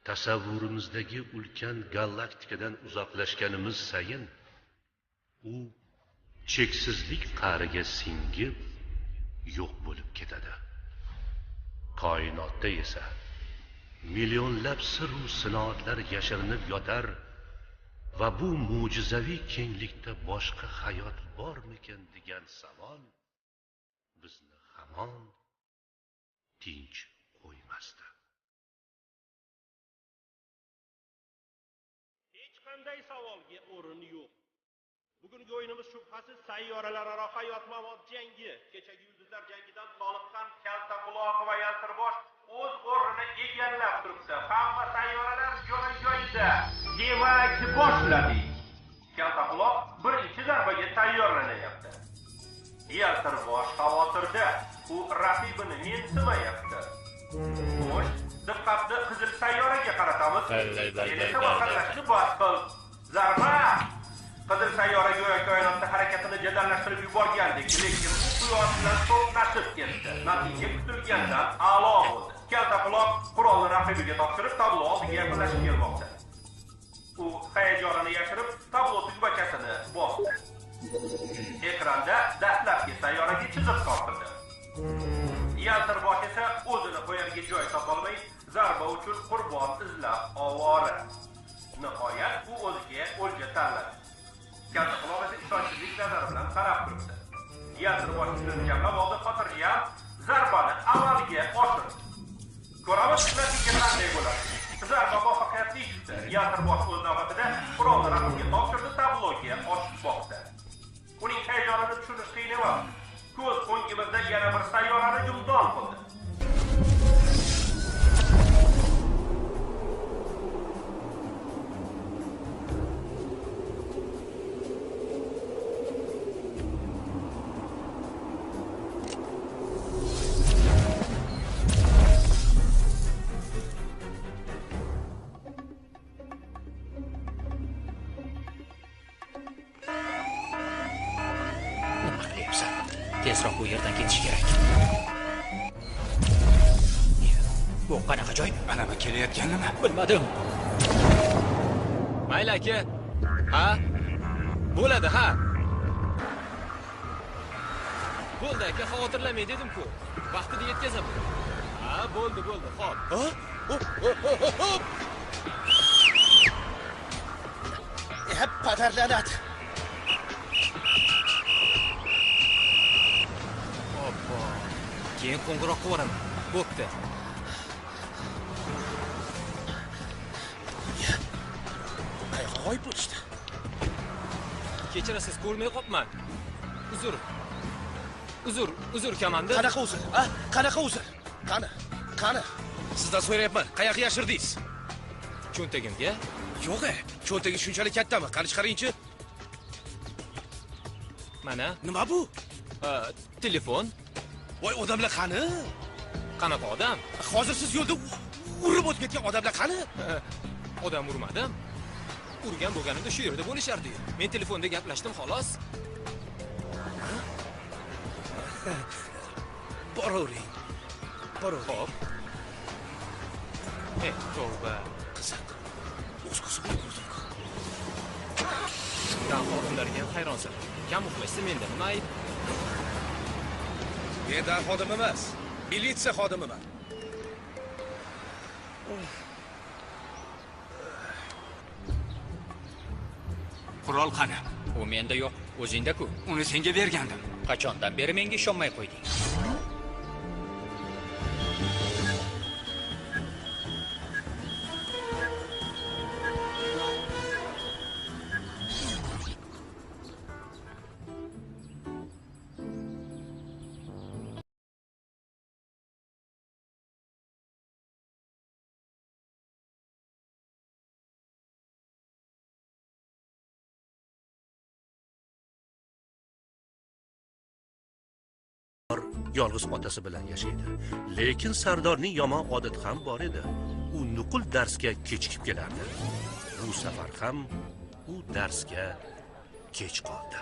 tasavvurimizdagi ulkan galaktikadan uzoqlashganimiz sayin u cheksizlik qa'riga singib yo'q bo'lib ketadi. Koinotda esa millionlab sir-u sinoatlar yashirinib yotar va bu mo'jizaviy kenglikda boshqa hayot bormikan degan savol bizni hamon tinch qo'ymasdi. Hech qanday savolga o'rin yo'q. Bugungi o'yinimiz shubhasiz sayyoralararo hayot-mamot jangi. Kechagi yulduzlar jangidan toliqqan kalta quloq va yaltirbosh o'z o'rnini egallab turibdi. Hamma sayyoralar joy-joyida. Demak, boshladik. Kalta quloq birinchi zarbaga tayyorlanyapti. Yaltirbosh xavotirda, u raqibini mensimayapti. Xo'sh, diqqatni qizil sayyoraga qaratamiz. Esa vaqtlashni bas qil. Zarba! Qizil sayyora go'yo koinotda harakatini jadallashtirib yuborgandek, lekin u quyosh bilan to'qnashib ketdi. Natija kutilgandan a'lo bo'ldi. Kalta quloq qurolni raqibiga topshirib, tablo oldiga yaqinlashib kelmoqda. U hayajonini yashirib, tablo tugmachasini bosdi. Ekranda dastlabki sayyoraga chiziq tortildi. Yaltirbosh esa o'zini qo'yarga joy topolmay, zarba uchun qurbon izlab ovora. Nihoyat u o'ziga o'lja tanladi. Kalta quloq esa ishonchsizlik nazari bilan qarab turibdi. Yaltirbosh shuni jamlab oldi, xotirjam zarbani amalga oshirdi. Ko'ramiz, natija qanday bo'ladi. Zarba muvaffaqiyatli tushdi. Yaltirbosh o'z navbatida qurolni raqibga topshirdi, tabloga oshmoqda. Uning hayajonini tushunish qiyin emas. Ko'z o'ngimizda yana bir sayyorani gumdon qildi. Tezroq bu yerdan ketish kerak. Bu qanaqa joy? Anavi kelayotganimi? Bilmadim. Mayli aka. Ha? Bo'ladi, ha. Bo'ldi aka, xavotirlamay dedim-ku. Vaqtida yetkazaman. Ha, bo'ldi, xo'p. Hop. Hep padarlanadi. Keyin qo'ng'iroq qilaman. Bo'pti. Qayerga g'oyib bo'lishdi? Kechirasiz, ko'rmay qopman. Uzr komandir. Qanaqa uzr? Qanaqa uzr? Qani? Sizdan so'rayapman. Qayerga yashirdingiz? Cho'ntagimga? Yo'q-e, cho'ntagi shunchalik kattami? Qani chiqaring-chi. Mana. Nima bu? Telefon. Voy, odamlar qani? Qanaqa odam? Hozir siz yo'lda urib o'tib ketgan odamlar qani? Odam urmadim. Urgan bo'lganimda shu yerda bo'lishardi. Men telefonda gaplashdim xolos. Boravering. Xo'p. Tavba. Qiziq. O'z ko'zim bilan ko'rdim-ku. Dan xodimlarga hayronsan. Kam uxlashsa menda nima ayb? Men xodim emas, militsiya xodimiman. Qurol qani? U menda yo'q, o'zingda-ku. Uni senga bergandim. Qachondan beri menga ishonmay qo'yding? Yolg'iz otasi bilan yashaydi. Lekin Sardorning yomon odati ham bor edi. U nuqul darsga kechikib kelardi. Bu safar ham u darsga kech qoldi.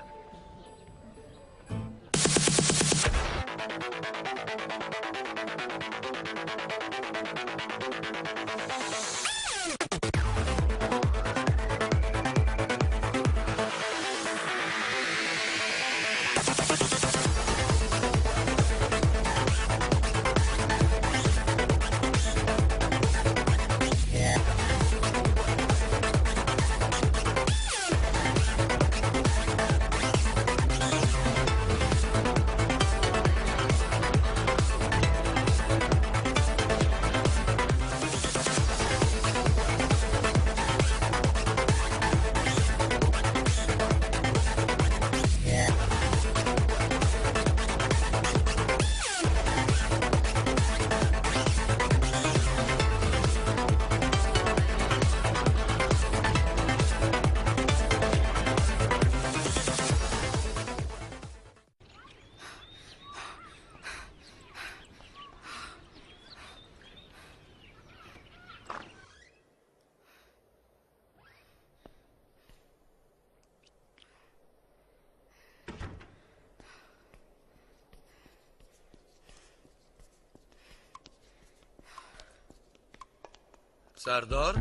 Sardor.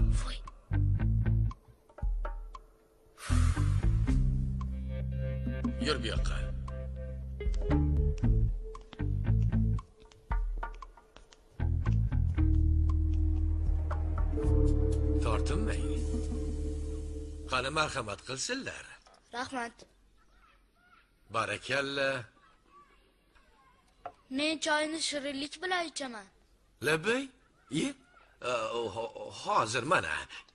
Yur bu yoqqa. Tortinmang. Qani marhamat qilsinlar. Rahmat. Barakalla. Men choyni shirinlik bilan ichaman. Labay? Hozir mana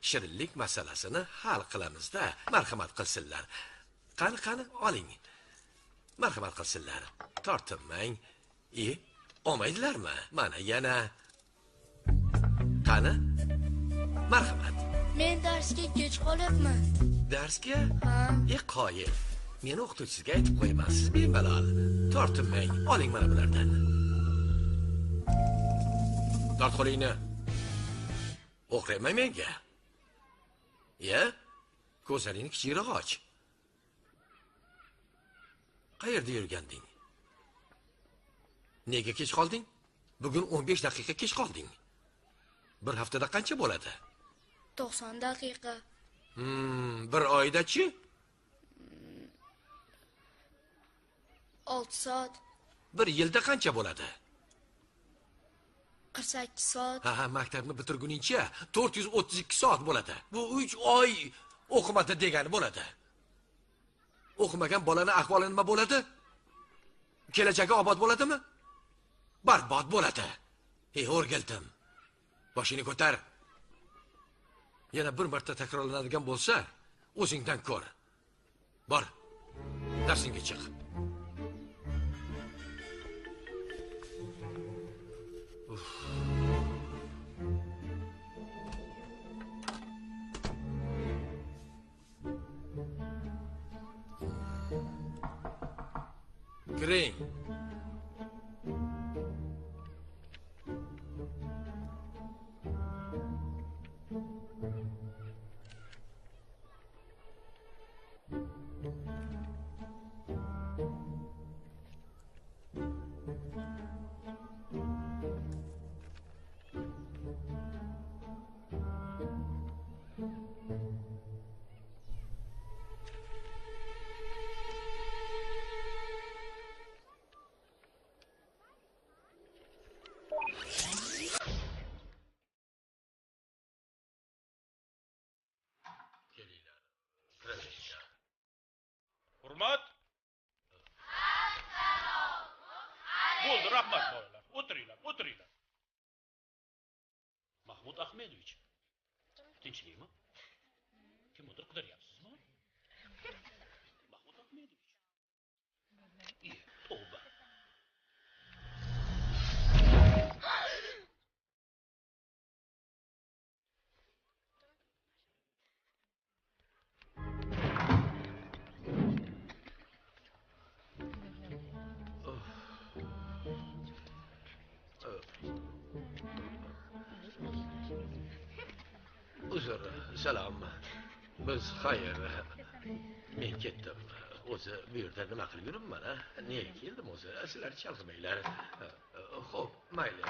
shirinlik masalasini hal qilamiz-da. Marhamat qilsinlar. Qani, oling. Marhamat qilsinlar. Tortinmang. Olmaydilarmi? Mana yana. Qani? Marhamat. Men darsga kech qolyapman. Darsga? Ha. Qoyil. Men o'qituvchisiga aytib qo'yaman. Siz bemalol. Tortinmang. Oling mana bulardan. Tort qo'lingni. O'qirayman menga. Ko'zlaringni kichikroq och. Qayerda yurganding? Nega kech qolding? Bugun 15 daqiqa kech qolding. Bir haftada qancha bo'ladi? 90 daqiqa. Bir oyda-chi? 6 soat. Bir yilda qancha bo'ladi? 48 soat. Ha, maktabni bitirguningcha 432 soat bo'ladi. Bu 3 oy o'qimadi degani bo'ladi. O'qimagan bolaning ahvoli nima bo'ladi? Kelajagi obod bo'ladimi? Barbod bo'ladi. O'rgildim. Boshingni ko'tar. Yana bir marta takrorlanadigan bo'lsa, o'zingdan ko'r. Bor. Darsingga chiq. Kiring. Hurmat. Bo'ldi, rahmat bolalar. O'tiringlar. Mahmud Ahmedovich. Tinchlikmi? Kimdir qidiryapsizmi? Mahmud Ahmedovich. Tavba. Uzr, salom. Biz xayr. Men ketdim. O'zi bu yerda nima qilib yuribman, ha? Nega keldim o'zi? Sizlar chalg'imanglar. Xo'p, mayli.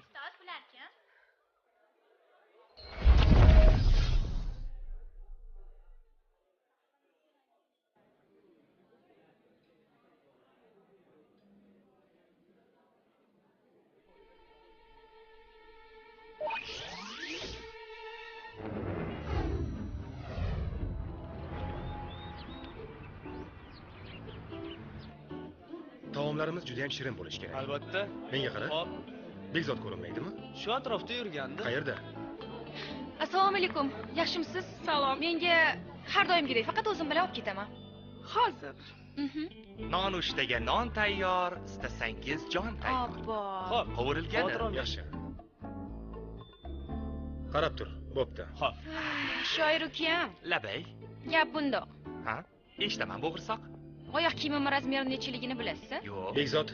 Ustoz bular kim? Taomlarimiz juda ham shirin bo'lishi kerak. Albatta. Menga qara. Hop, Bekzod ko'rinmaydimi? shu atrofda yurgandi. Qayerda? Assalomu alaykum. Yaxshimisiz? Salom. Menga har doimgidek faqat o'zim bilan olib ketaman. Hozir. Nonushtaga non tayyor, istasangiz jon tayyor. Obbo. Hop, qovurilgan. Yaxshi. Qarab tur, bo'pti. Hop, Shoir ukam. labay. Gap bundoq. Ha? Eshitaman, bo'g'irsoq. Oyoq kiyimim razmeri nechiligini bilasiz? Yo'q. Bekzod,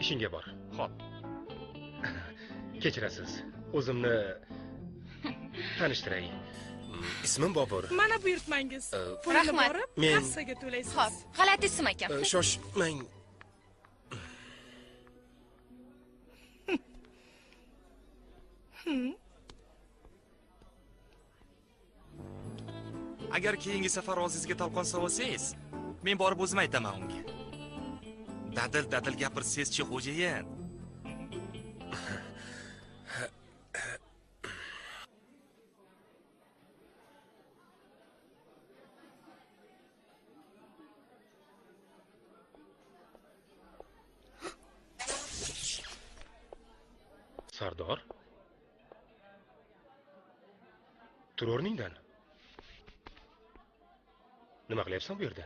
ishingga bor. Hop. Kechirasiz. O'zimni tanishtiray. Ismim Bobur. Mana buyurtmangiz. Pulni Rahmat. borib, Men- kassaga to'laysiz. Xo'p, g'alati ism ekan. Shoshmang. Agar keyingi safar og'zingizga talqon solsangiz, men borib o'zim aytaman unga. Dadil gapirsangiz-chi, xo'jayin. Sardor? Tur o'rningdan. Nima qilyapsan bu yerda?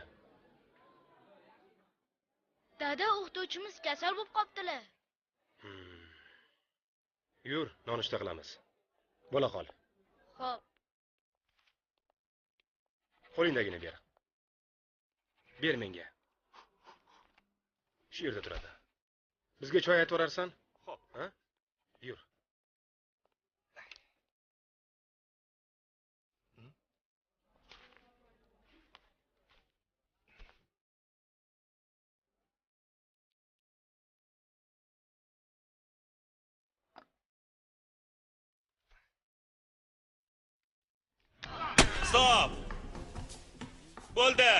Dada, o'qituvchimiz kasal bo'lib qoptilar. Yur, nonushta qilamiz. Bo'la qol. Xo'p. Qo'lingdagini ber. Ber menga. Shu yerda turadi. Bizga choy aytib o'rarsan? Xo'p. Ha? Yur. Stop! Bo'ldi.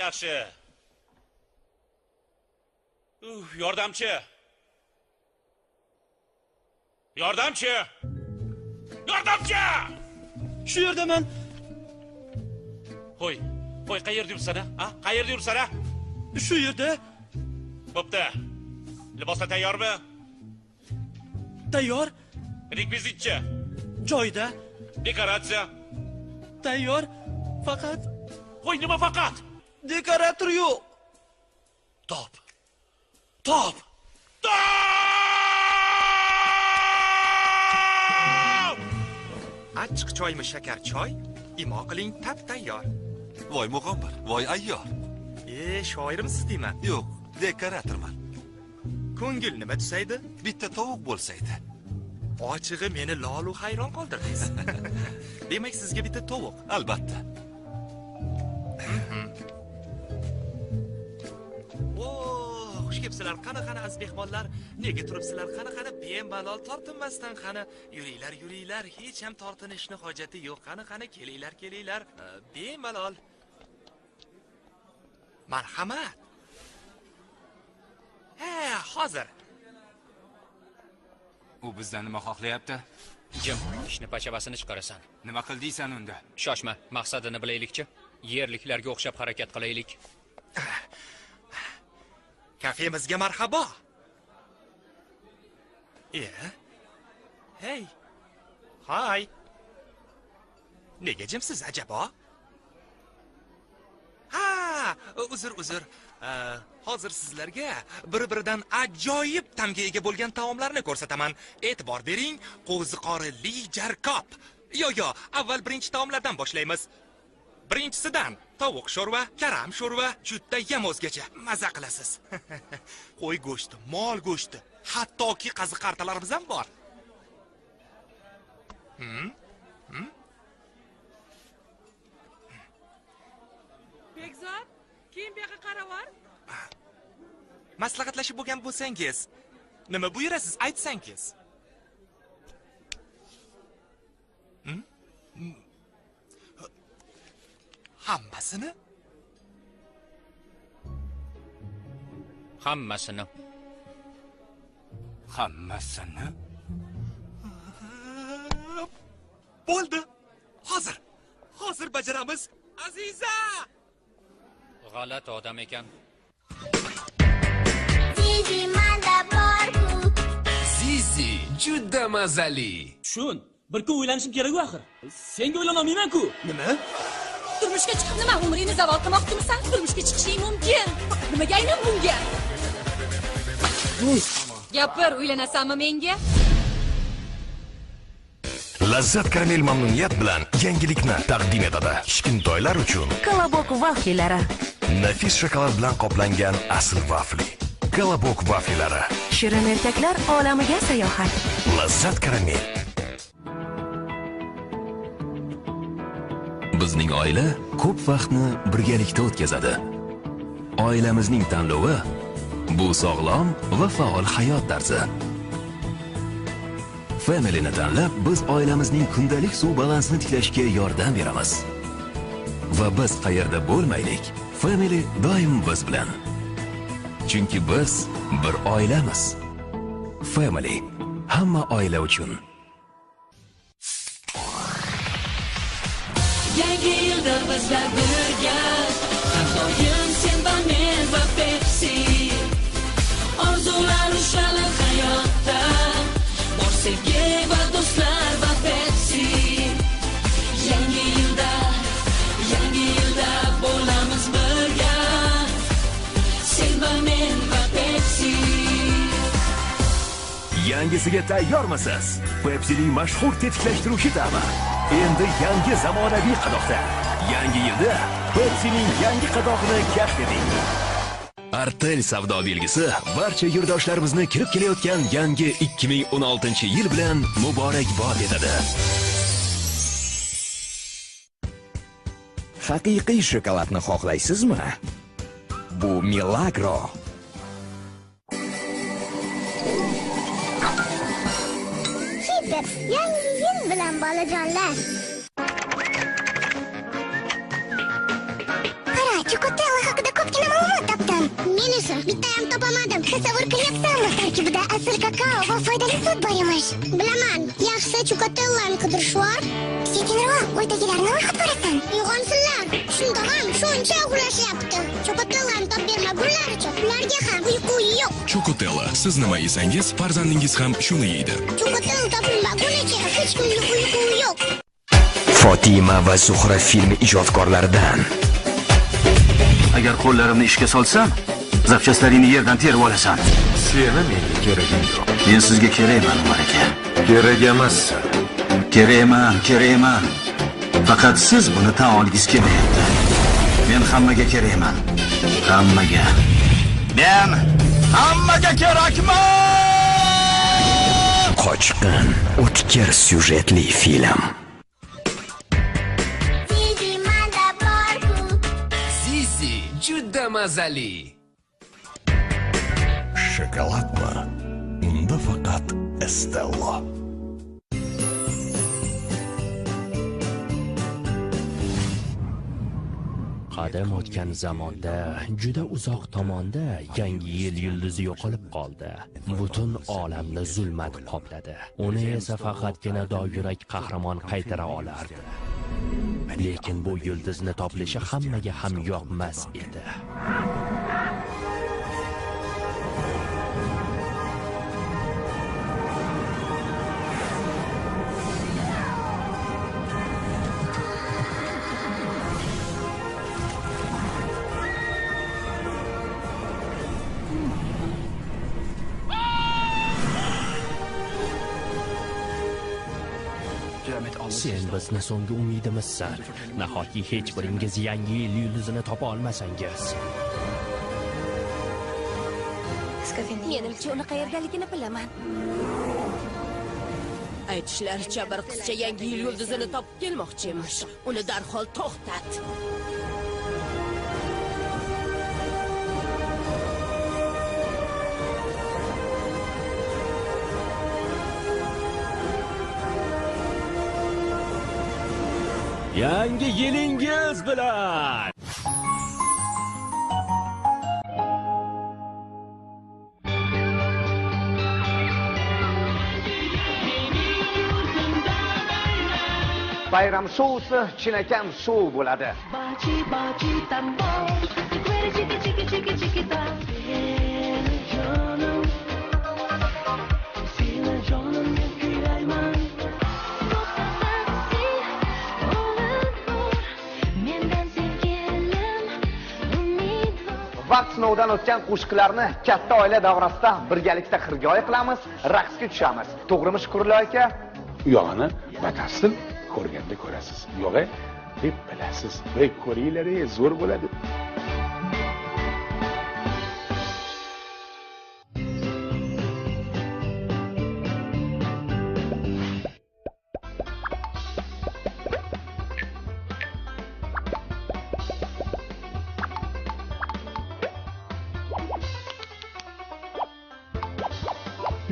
Yaxshi. Yordamchi. Yordamchi! Yordamchi! Shu yerdaman. Qo'y, qayerda yursan, ha? Qayerda yursan, ha? Shu yerda. Bo'pti. Liboslar tayyormi? Tayyor. Rekvizitchi. Joyida. Dekoratsiya. Tayyor. Faqat. Qo'y, nima faqat? Dekorator yo'q. Top. Achchiq choymi shakar choy? Imo qiling, tap tayyor. Voy mug'ombir, voy ayyor. Shoirmisiz deyman? Yo'q, dekoratorman. Ko'ngil nima tusaydi? Bitta tovuq bo'lsaydi. Ochig'i meni lolu hayron qoldirdingiz. Demak, sizga bitta tovuq. Albatta. Xush kelibsizlar. Qani aziz mehmonlar, nega turibsizlar? Qani bemalol tortinmasdan qani yuringlar. Hech ham tortinishni hojati yo'q. Qani kelinglar. Bemalol. Marhamat. Hozir. U bizdan nima xohlayapti? Jim, ishni pachavasini chiqarasan. Nima qildiysan unda? Shoshma, maqsadini bilaylikchi. Yerliklarga o'xshab harakat qilaylik. Kafemizga marhabo. Hey. Hay. Nega jimsiz ajabo? Uzr. Hozir sizlarga bir-biridan ajoyib ta'mga ega bo'lgan taomlarni ko'rsataman. E'tibor bering, qo'ziqorinli jarkob. Yo, avval birinchi taomlardan boshlaymiz. Birinchisidan tovuq sho'rva, karam sho'rva, judayam o'zgacha maza qilasiz. Qo'y go'shti, mol go'shti, hattoki qaziq-qartalarimiz ham bor. Bekzod, keyin bu yoqqa qaravor. Maslahatlashib bo'lgan bo'lsangiz, nima buyurasiz, aytsangiz. Hammasini? Hammasini. Bo'ldi. Hozir bajaramiz. Aziza! G'alati odam ekan. Zizi manda bor-ku. Zizi juda mazali. Tushun, bir kun o'ylanishim kerak axir. Senga o'ylanolmayman-ku. Nima? Turmushga chiqib nima umringni zavol qilmoqchimisan? Turmushga chiqishing mumkin. Nimaga aynan bunga? Gapir, uylanasanmi menga? Lazzat karamel mamnuniyat bilan yangilikni taqdim etadi. Kichkintoylar uchun Kolobok vaflilari. Nafis shokolad bilan qoplangan asl vafli. Kolobok vaflilari. Shirin ertaklar olamiga sayohat. Lazzat karamel. Bizning oila ko'p vaqtni birgalikda o'tkazadi. Oilamizning tanlovi bu sog'lom va faol hayot tarzi. Family'ni tanlab, biz oilamizning kundalik suv balansini tiklashga yordam beramiz. Va biz qayerda bo'lmaylik, Family doim biz bilan. Chunki biz bir oilamiz. Family, hamma oila uchun. Yangi yilda bizlar birga, har doim sen va men va Pepsi. Orzular ushalib hayotda, bor sevgi va do'stlar va Pepsi. Yangi yilda bo'lamiz birga, sen va men va Pepsi. Yangisiga tayyormisiz? Pepsi'ning mashhur tetiklashtiruvchi ta'mi endi yangi zamonaviy qadoqda. Yangi yilda Pepsi'ning yangi qadog'ini kashf eting. Artel savdo belgisi barcha yurtdoshlarimizni kirib kelayotgan yangi 2016-yil bilan muborakbod etadi. Haqiqiy shokoladni xohlaysizmi? Bu Milagro. Chips, yangi yil bilan bolajonlar. Qara, Chocotella haqida ko'pgina ma'lumot topdim. Men esa bittayam topamadim. Tasavvur qilyapsanmi? Tarkibida asl kakao va foydali sut bor emish. Bilaman, yaxshisi Chocotellani qidirish bor. Sekinroq, uydagilarni uyg'otib borasan. Uyg'onsinlar. Shunda ham shuncha uxlashyapti. Chocotellani topib bermagunlaricha ularga ham uyqu yo'q. Chocotella, siz nima yesangiz, farzandingiz ham shuni yeydi. Chocotella topilmagunicha hech kimning uyqu yo'q. Fotima va Zuhra filmi ijodkorlaridan. Agar qo'llarimni ishga solsam, zapchastlaringni yerdan terib olasan. Seni menga keraging yo'q. Men sizga kerakman, Umar aka. Kerak emassan. Kerakman. Faqat siz buni tan olgingiz kelayapti. Men hammaga kerakman. Hammaga. Men hammaga kerakman. Qochqin, o'tkir syujetli film. Zizi, juda mazali. Shokoladmi? Unda faqat Estella. Qadam o'tgan zamonda, juda uzoq tomonda yangi yil yulduzi yo'qolib qoldi. Butun olamni zulmat qopladi. Uni esa faqatgina doyurak qahramon qaytara olardi. Lekin bu yulduzni topishi hammaga ham yoqmas edi. Sen bizni so'nggi umidimizsan. Nahotki hech biringiz yangi yil yulduzini topa olmasangiz. Menimcha uni qayerdaligini bilaman. Aytishlaricha bir qizcha yangi yil yulduzini topib kelmoqchi emish. Uni darhol to'xtat. Yangi yilingiz bilan. Bayram shousi chinakam shou bo'ladi. Vaqt sinovidan o'tgan qo'shiqlarni katta oila davrasida birgalikda xirgoyi qilamiz, raqsga tushamiz. To'g'rimi, Shukurullo aka? Uyog'ini batafsil ko'rganda ko'rasiz. Yo'g'i deb bilasiz. Voy ko'ringlar, zo'r bo'ladi.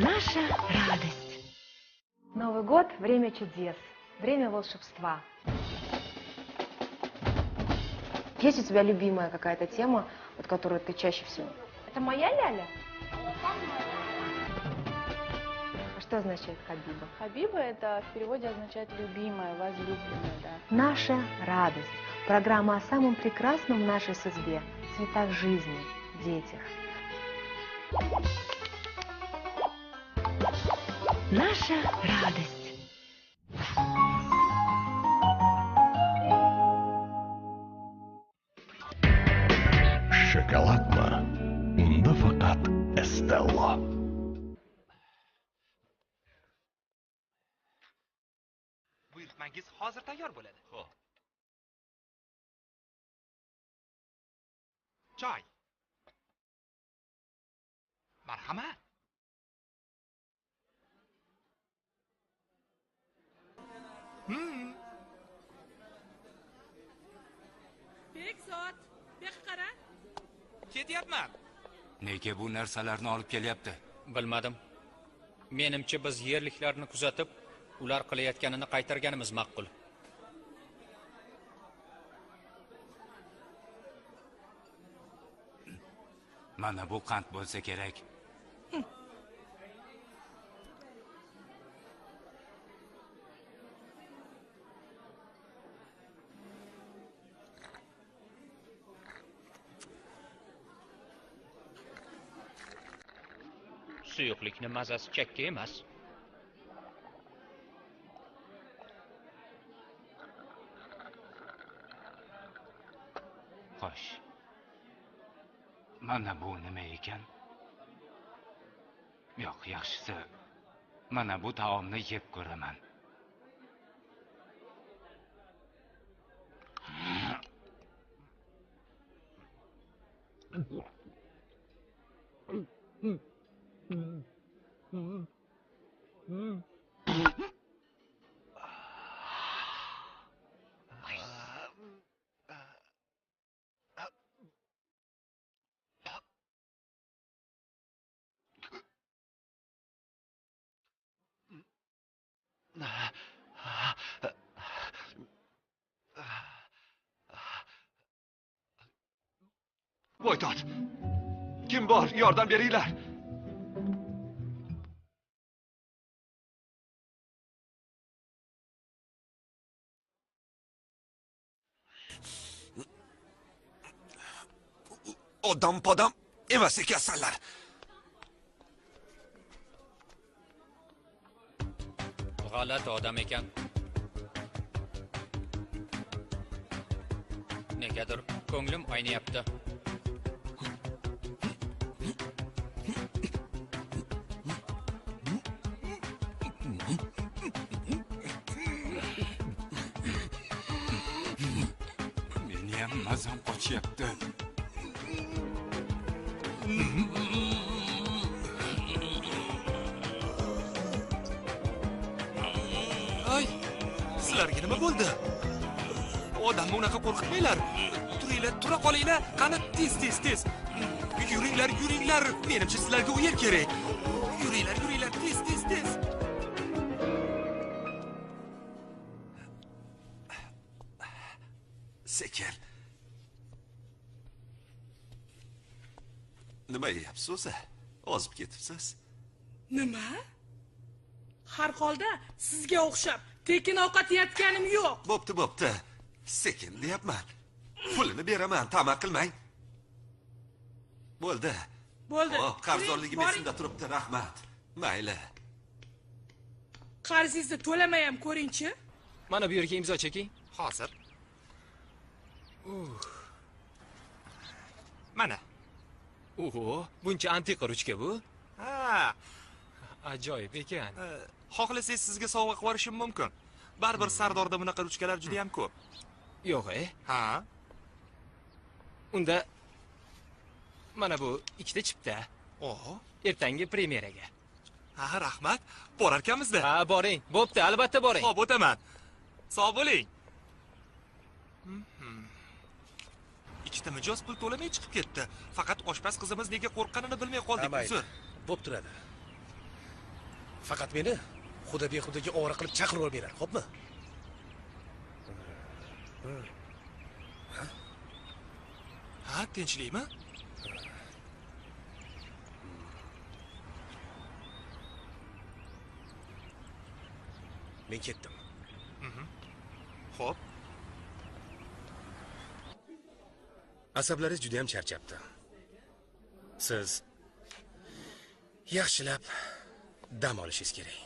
Наша радость. Новый год – время чудес, время волшебства. Есть у тебя любимая какая-то тема, вот которую ты чаще всего? Это моя ляля? А что означает Хабиба? Хабиба это в переводе означает любимая, возлюбленная, да. Наша радость. Программа о самом прекрасном в нашей судьбе, цветах жизни, детях. Наша радость. Shokoladmi? Unda faqat Estella. Buyurtmangiz hozir tayyor bo'ladi. Xo'p. Choy. Marhamat. Bekzod, bu yoqqa qara. Ketyapman. Nega bu narsalarni olib kelyapti? Bilmadim. Menimcha biz yerliklarni kuzatib, ular qilayotganini qaytarganimiz ma'qul. Mana bu qand bo'lsa kerak. Suyuqlikni mazasi chakka emas. Xo'sh. Mana bu nima ekan? Yo'q, yaxshisi mana bu taomni yeb ko'raman. Voydod! Kim bor? Yordam beringlar. Odam-podam emas ekansanlar. G'alati odam ekan. Negadir ko'nglim aynayapti. Meniyam mazam qochyapti. Ay, sizlarga nima bo'ldi? Odamni unaqa qo'rqitmanglar. Turinglar, tura qolinglar. Qani tez. Yuringlar. Menimcha sizlarga u yer kerak. Yuringlar, tez. Sekin. Nima yeyapsiz o'zi? Ozib ketibsiz. Nima? Har holda sizga o'xshab tekin ovqat yeyotganim yo'q. Bo'pti. Sekin deyapman. Pulini beraman, ta'ma qilmang. Bo'ldi. Xo'p, qarzdorligim esimda turibdi, rahmat. Mayli. Qarzingizni to'lamay ham ko'ring-chi. Mana bu yerga imzo cheking. Hozir. Mana. Oho, buncha antiqa ruchka bu. Ha, ajoyib ekan. Xohlasangiz sizga sovg'a qilib yuborishim mumkin. Baribir Sardorda bunaqa ruchkalar juda ham ko'p. Yo'q-e? Ha. Unda mana bu ikkita chipta. Oho, Ertangi premyeraga. Ha, rahmat. Borarkanmiz-da. Ha, boring. Bo'pti, albatta boring. Xo'p, o'taman. Sog' bo'ling. Ikkita mijoz pul to'lamay chiqib ketdi. Faqat oshpaz qizimiz nega qo'rqqanini bilmay qoldik, uzr. Bo'p turadi. Faqat meni xudo behudaga ovora qilib chaqirib berar, xo'pmi? Ha, tinchlikmi? Men ketdim. Xo'p. Asablaringiz juda ham charchabdi. Siz yaxshilab dam olishingiz kerak.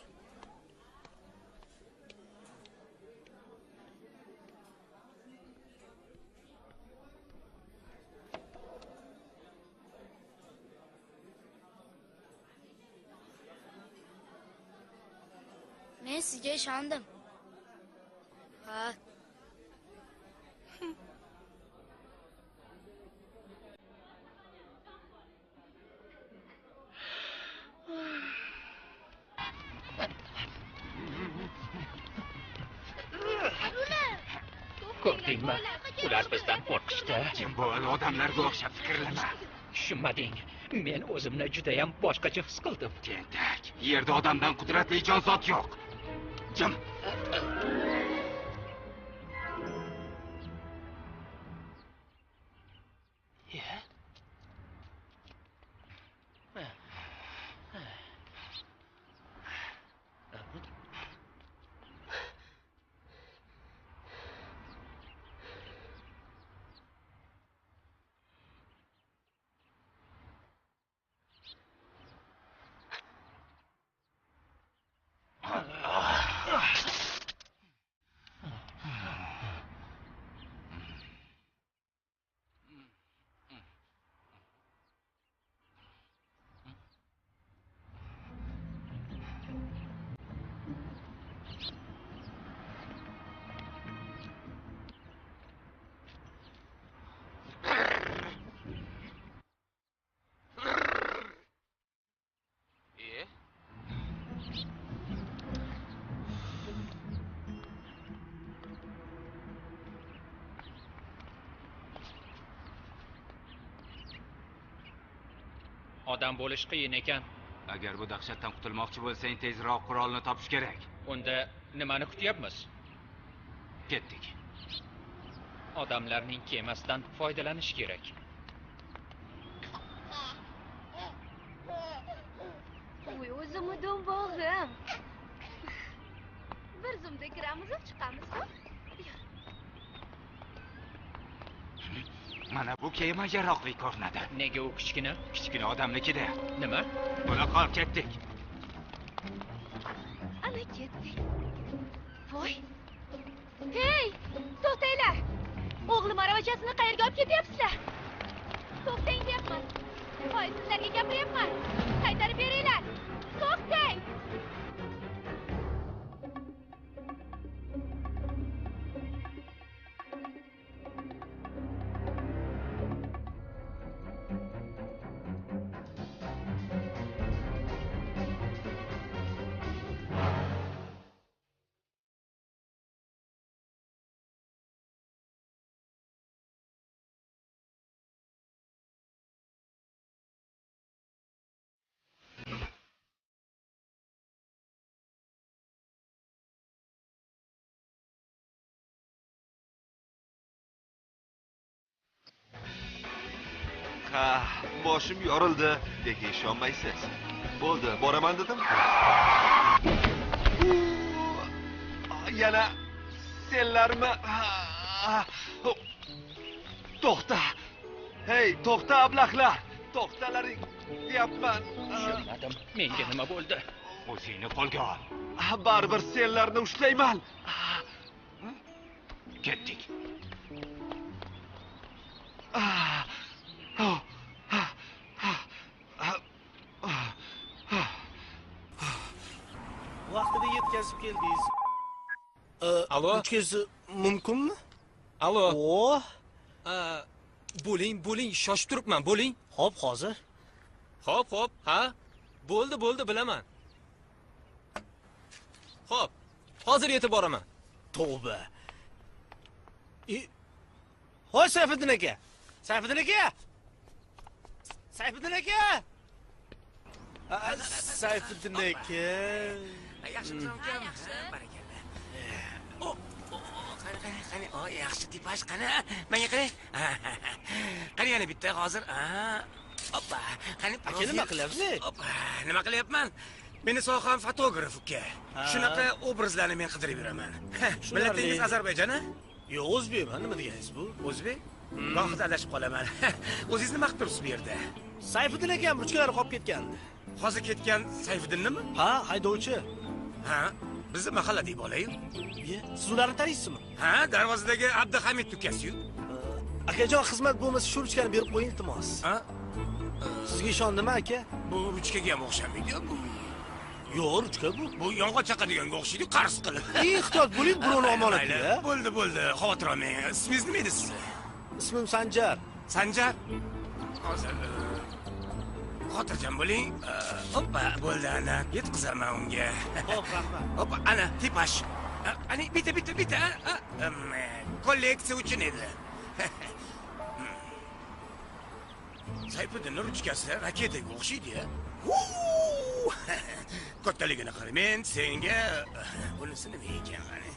Men sizga ishondim. Ha. Ko'rdingmi? Ular bizdan qo'rqishdi. Kim bu odamlarga o'xshab fikrlama. Tushunmading. Men o'zimni juda ham boshqacha his qildim. Tentak. Yerda odamdan qudratli jonzot yo'q. Jim. Odam bo'lish qiyin ekan. Agar bu dahshatdan qutulmoqchi bo'lsang, tezroq qurolni topish kerak. Unda nimani kutyapmiz? Ketdik. Odamlarning kemasidan foydalanish kerak. Voy, o'zimdan bog'im. Bir zumda kiramiz, chiqamiz-ku. Mana bu kema yaroqli ko'rinadi. Nega u kichkina? Kichkina odamnikida. Nima? Bo'la qol, ketdik. Ana ketdik. Voy. Hey, to'xtanglar. O'g'lim aravachasini qayerga olib ketyapsizlar? To'xtang deyapman. Voy, sizlarga gapiryapman. Qaytarib beringlar. To'xtang. Ha, boshim yorildi, nega ishonmaysiz? Bo'ldi, boraman dedim. Yana senlarmi? To'xta. Hey, to'xta ablahlar. To'xtalaring, deyapman. Tushunmadim. Menga nima bo'ldi? O'zingni qo'lga ol. Baribir senlarni ushlayman. Ketdik. Vaqtida yetkazib keldingiz. Alo? O'tkazish mumkinmi? Alo. O. Bo'ling, shoshib turibman, bo'ling. Xo'p, hozir. Xo'p, ha? Bo'ldi, bilaman. Xo'p, hozir yetib boraman. Tavba. Hoy Sayfiddin aka. Sayfiddin aka. Sayfiddin aka. Sayfiddin aka. Yaxshimisan ukam? Barakalla. Qani, yaxshi tipaj qani? Menga qarang. Qani yana bitta hozir. Hoppa. Qani, aka nima qilyapsiz? Hoppa, nima qilyapman? Meni soham fotograf uka. Shunaqa obrazlarni men qidirib yuraman. Millatingiz Ozarbayjon a? Yo'q, o'zbekman. Nima deganingiz bu? O'zbek? Gohida adashib qolaman. O'zingiz nima qilib turibsiz bu yerda? Sayfiddin akam ruchkalari qolib ketgandi. Hozir ketgan Sayfiddinmi? Ha, haydovchi. Ha, bizni mahalladagi bola-yu. Siz ularni taniysizmi? Ha, darvozadagi Abduhamid ukasi-yu. Akajon, xizmat bo'lmasa shu ruchkani berib qo'ying, iltimos. Ha? Sizga ishondimmi aka? Bu ruchkaga ham o'xshamaydi-ku bu. Yo'q, ruchka bu. Bu yong'oq chaqadiganga o'xshaydi, qarz qilib. Ehtiyot bo'ling, birovni omonatiga. Bo'ldi, xavotir olmang. Ismingiz nima edi sizni? Ismim Sanjar. Sanjar? Hozir xotirjam bo'ling. Hoppa, bo'ldi ana. Yetqizaman unga. Xo'p, rahmat. Hoppa, ana tipaj. Ani bitta. Kolleksiya uchun edi. Sayfiddinning ruchkasi raketaga o'xshaydi-ya. Kattaligini qara. Men senga bunisi nima ekan qani?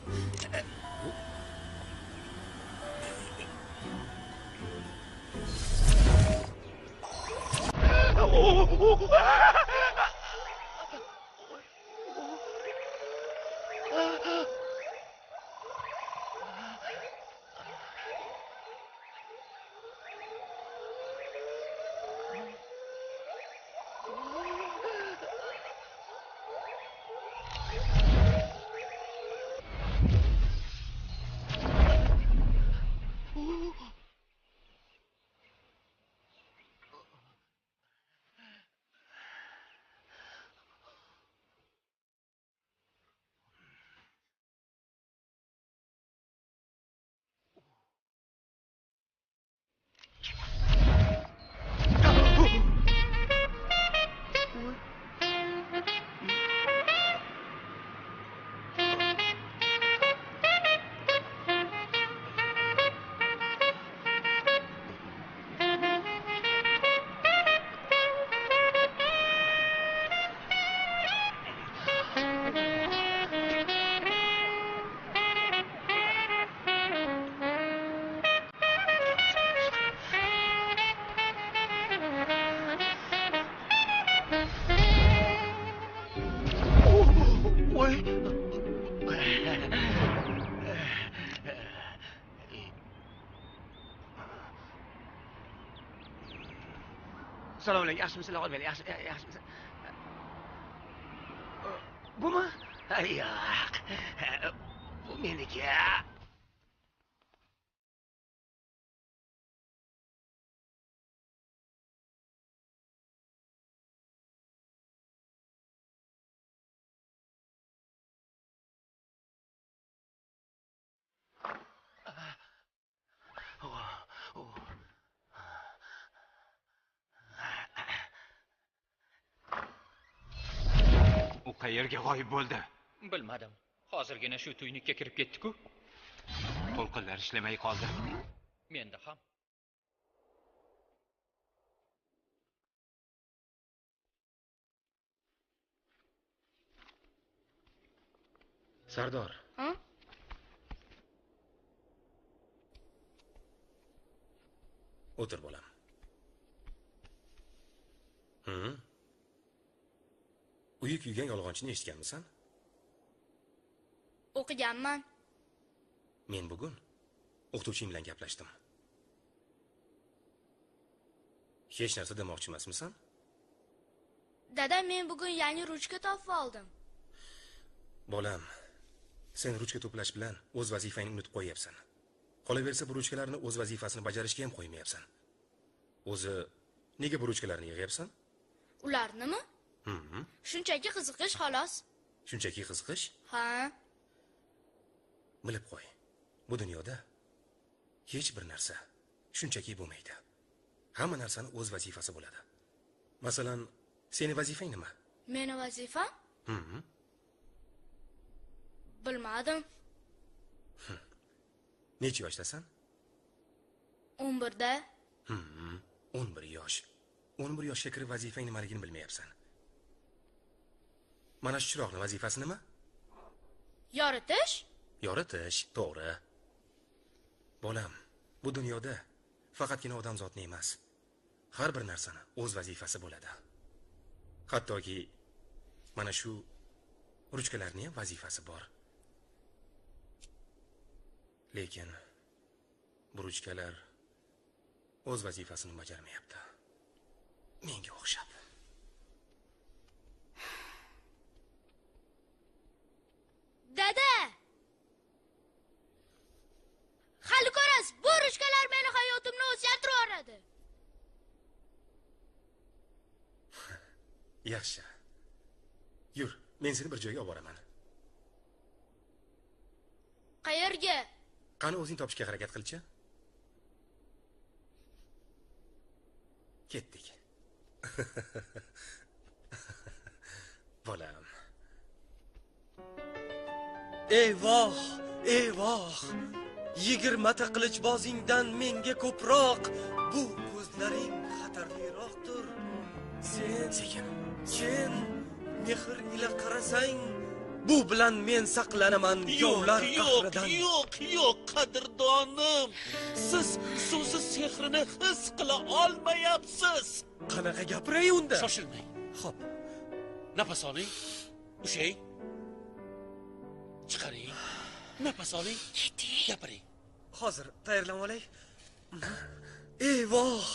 Assalomu alaykum. Yaxshimisiz, Olmay? Yaxshimisiz? Bumi? Yo'q. Bu meniki. U qayerga g'oyib bo'ldi? Bilmadim. Hozirgina shu tuynikka kirib ketdi-ku. To'lqinlar ishlamay qoldi. Menda ham. Sardor. Ha? O'tir bolam. Uyi kuygan yolg'onchini eshitganmisan? O'qiganman. Men bugun o'qituvching bilan gaplashdim. Hech narsa demoqchi emasmisan? Dada, men bugun yangi ruchka topib oldim. Bolam, sen ruchka to'plash bilan o'z vazifangni unutib qo'yapsan. Qolaversa bu ruchkalarni o'z vazifasini bajarishga ham qo'ymayapsan. O'zi nega bu ruchkalarni yig'yapsan? Ularnimi? Shunchaki qiziqish xolos. Shunchaki qiziqish? Ha. Bilib qo'y. Bu dunyoda hech bir narsa shunchaki bo'lmaydi. Hamma narsani o'z vazifasi bo'ladi. Masalan, seni vazifang nima? Meni vazifam? Bilmadim. Necha yoshdasan? 11da. 11 yosh. 11 yoshga kirib vazifang nimaligini bilmayapsan. Mana shu chiroqning vazifasi nima? Yoritish? Yoritish, to'g'ri. Bolam, bu dunyoda faqatgina odamzodni emas, har bir narsani o'z vazifasi bo'ladi. Hattoki mana shu ruchkalarning ham vazifasi bor. Lekin bu ruchkalar o'z vazifasini bajarmayapti. Menga o'xshab. Dada! Hali ko'rasiz, bu ruchkalar meni hayotimni o'zgartirib yuboradi. Yaxshi. Yur, men seni bir joyga olib boraman. Qayerga? Qani o'zing topishga harakat qilchi. Ketdik. Bolam. Eyvoh, eyvoh. 20 ta qilichbozingdan menga ko'proq. Bu ko'zlaring xatarliroqdir. Sen mehr ila qarasang, bu bilan men saqlanaman yovlar qahridan. Yo'q, qadrdonim. Siz so'zi sehrini his qila olmayapsiz. Qanaqa gapiray unda? Shoshilmang. Xo'p. Nafas oling. Ushlang. Chiqaring. Nafas oling. Gapiring. Hozir tayyorlanib olay. Eyvoh.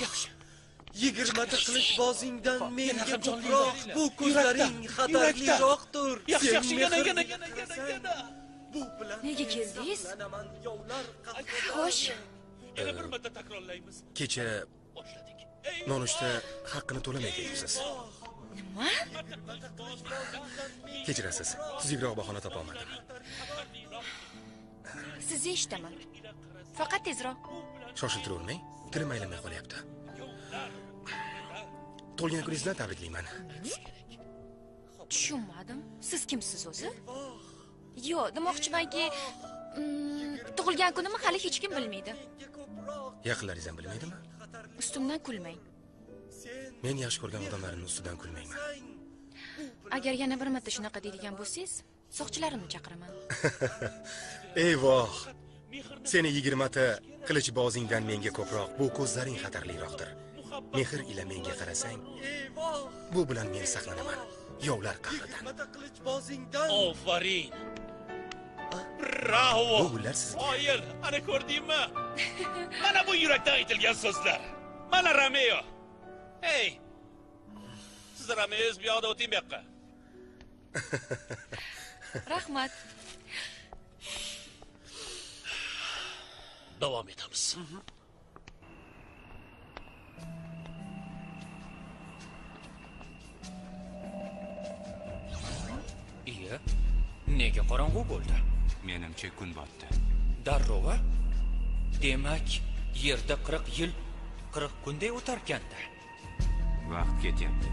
Yaxshi. 20 ta qilichbozingdan menga ko'proq. Bu ko'zlaring xatarliroqdir. Yaxshi, yana. Bu bilan nega keldingiz? Xo'sh. Yana bir marta takrorlaymiz. Kecha nonushta haqqini to'lamay ketibsiz. Nima? Kechirasiz. Tuzukroq bahona topa olmadim. Sizni eshitaman. Faqat tezroq. Shoshiltirmang. Tilim aylanmay qolyapti. To'lgan kuningizdan tabriklayman. Tushunmadim. Siz kimsiz o'zi? Yo'q, demoqchimanki, tug'ilgan kunimni hali hech kim bilmaydi. Yaqinlaringiz ham bilmaydimi? Ustimdan kulmang. Men yaxshi ko'rgan odamlarimning ustidan kulmayman. Agar yana bir marta shunaqa deydigan bo'lsangiz, soqchilarimni chaqiraman. Eyvoh. Seni 20 ta qilichbozingdan menga ko'proq. Bu ko'zlaring xatarliroqdir. Mehr ila menga qarasang, bu bilan men saqlanaman yovlar qahridan. Ofarin. Bravo. Bu ular sizga. Qoyil, ana ko'rdingmi? Mana bu yurakdan aytilgan so'zlar. Mana Romeo. Hey. Siz Romeo'z bu yoqda o'ting bu yoqqa. Rahmat. Davom etamiz. Iya, nega qorong'u bo'ldi? Menimcha kun botdi. Darrova? Demak, yerda 40 yil 40 kunday o'tarkanda. Vaqt ketyapti.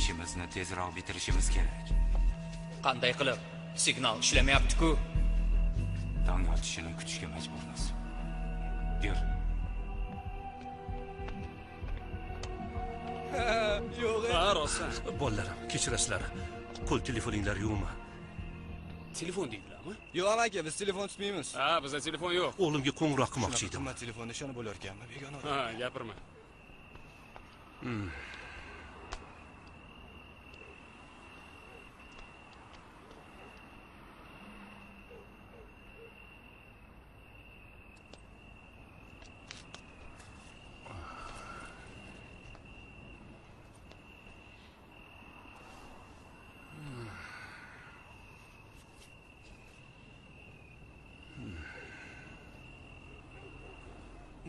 Ishimizni tezroq bitirishimiz kerak. Qanday qilib? Signal ishlamayapti-ku. Tong otishini kutishga majburmiz. Yur. Yo'q. Rosa. Bolalarim, kechirasizlar. Qo'l telefoninglar yo'qmi? Telefon deydilarmi? Yo'q, amaki, biz telefon tutmaymiz. Ha, bizda telefon yo'q. O'g'limga qo'ng'iroq qilmoqchi edim. Qimmat telefonda ishonib bo'lar ekanmi? Begona. Ha, gapirma.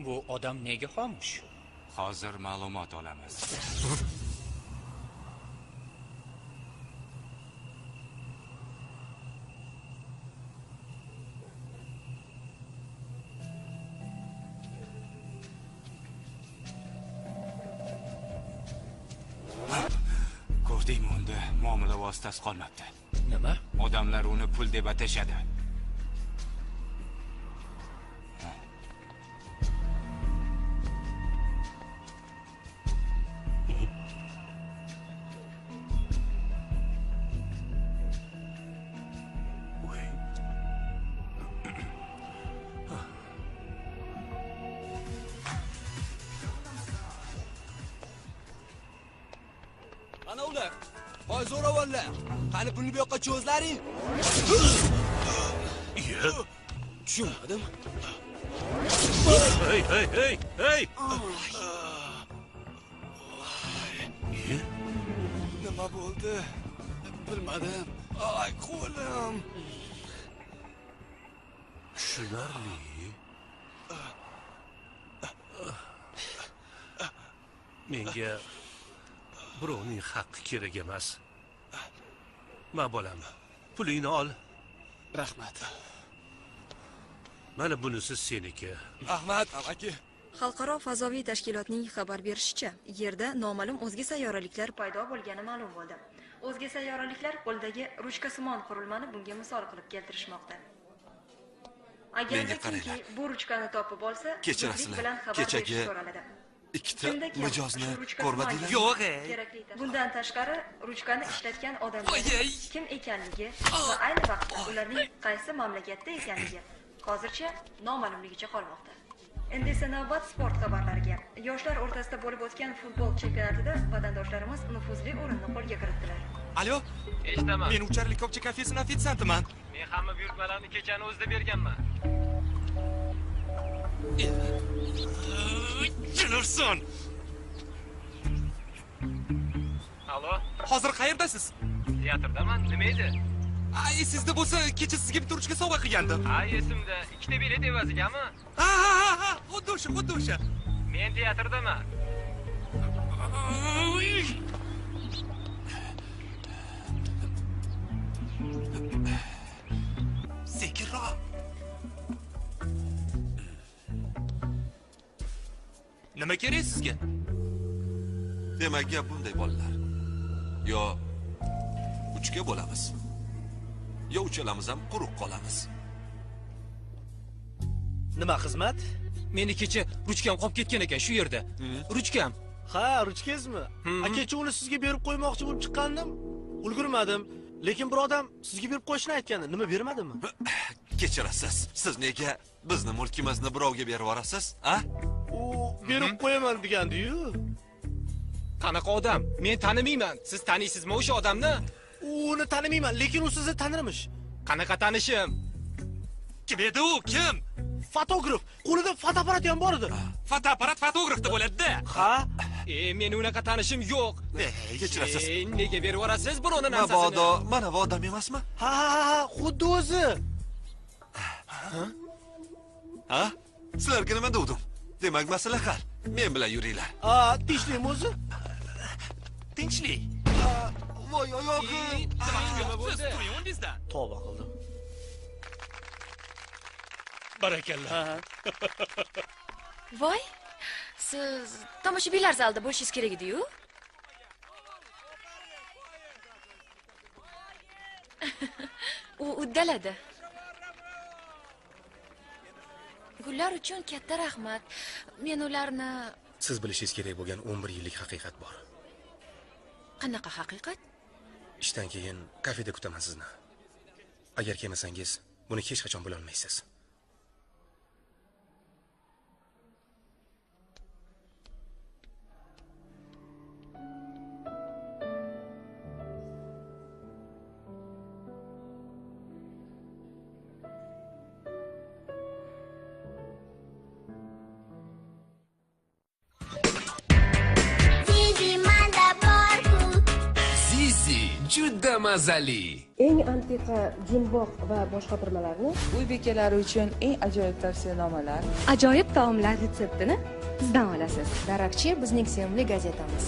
Bu odam nega xomush? Hozir ma'lumot olamiz. Ko'rdingmi, unda muomala vositasi qolmabdi. Nima? Odamlar uni pul deb atashadi. bo'ldi? Voy zo'ravonlar, qani pulni bu yoqqa cho'zlaring. Tushunmadim. Hey! Nima bo'ldi? Bilmadim. Ay, qo'lim. Tushunarli. Menga birovning haqqi kerak emas. Ma bolam, pulingni ol. Rahmat. Mana bunisi seniki. Ahmad amaki. Xalqaro fazoviy tashkilotning xabar berishicha, Yerda noma'lum o'zga sayyoraliklar paydo bo'lgani ma'lum bo'ldi. O'zga sayyoraliklar qo'ldagi ruchkasimon qurilmani bunga misol qilib keltirishmoqda. Agar kimki bu ruchkani topib olsa, kechirasizlar. Kechagi ikkita mijozni ko'rmadinglar? Yo'q. Bundan tashqari, ruchkani ishlatgan odamlar kim ekanligi va ayni vaqtda ularning qaysi mamlakatda ekanligi hozircha noma'lumligicha qolmoqda. Endi esa navbat sport xabarlariga. Yoshlar o'rtasida bo'lib o'tgan futbol chempionatida vatandoshlarimiz nufuzli o'rinni qo'lga kiritdilar. Alo? Eshitaman. Men uchar likopcha kafesining ofitsiantiman. Men hamma buyurtmalarni kechani o'zida berganman. Jilurson. Alo? Hozir qayerdasiz? Teatrdaman. Nima edi? Ay, sizda bo'lsa, kecha sizga bitta ruchka sovg'a qilgandim. Ha, esimda. Ikkita bilet evazigami? Ha, xuddi o'sha. Men teatrdaman. Sekinroq. Nima kerak sizga? Demak, gap bunday bolalar. Yo uchga bo'lamiz. Yo uchalamiz ham quruq qolamiz. Nima xizmat? Meni kecha ruchkam qolib ketgan ekan shu yerda. Ruchkam. Ha, ruchkangizmi? Kecha uni sizga berib qo'ymoqchi bo'lib chiqqandim. Ulgurmadim. Lekin bir odam sizga berib qo'yishni aytgandi. Nima bermadimi? Kechirasiz. Siz nega bizni mulkimizni birovga berib yuborasiz, a? U berib qo'yaman degandi-yu. Qanaqa odam? Men tanimayman. Siz taniysizmi o'sha odamni? Uni tanimayman, lekin u sizni tanirmish. Qanaqa tanishim? Kim edi u? Kim? Fotograf. Qo'lida fotoapparat ham bor edi. Fotoapparat fotografda bo'ladi-da. Ha? Men unaqa tanishim yo'q. Kechirasiz. Nega berib yuborasiz birovni narsasini? Mana bu odam emasmi? Ha, xuddi o'zi. Ha? Sizlarga nima dedim? Demak, masala hal. Men bilan yuringlar. Tinchlikmi o'zi? Tinchlik. Voy oyog'im. Siz turing o'rningizdan. Tavba qildim. Barakallah. Voy, siz tomoshabinlar zalida bo'lishingiz kerak edi-yu. U uddaladi. Gullar uchun katta rahmat. Men ularni Siz bilishingiz kerak bo'lgan 11 yillik haqiqat bor. Qanaqa haqiqat? Ishdan keyin kafeda kutaman sizni. Agar kelmasangiz, buni hech qachon bila olmaysiz. Juda mazali. Eng antiqa jumboq va boshqa qurilmalarni Uy bekalari uchun eng ajoyib tavsiyanomalar. ajoyib taomlar retseptini bizdan olasiz. Darakchi bizning sevimli gazetamiz.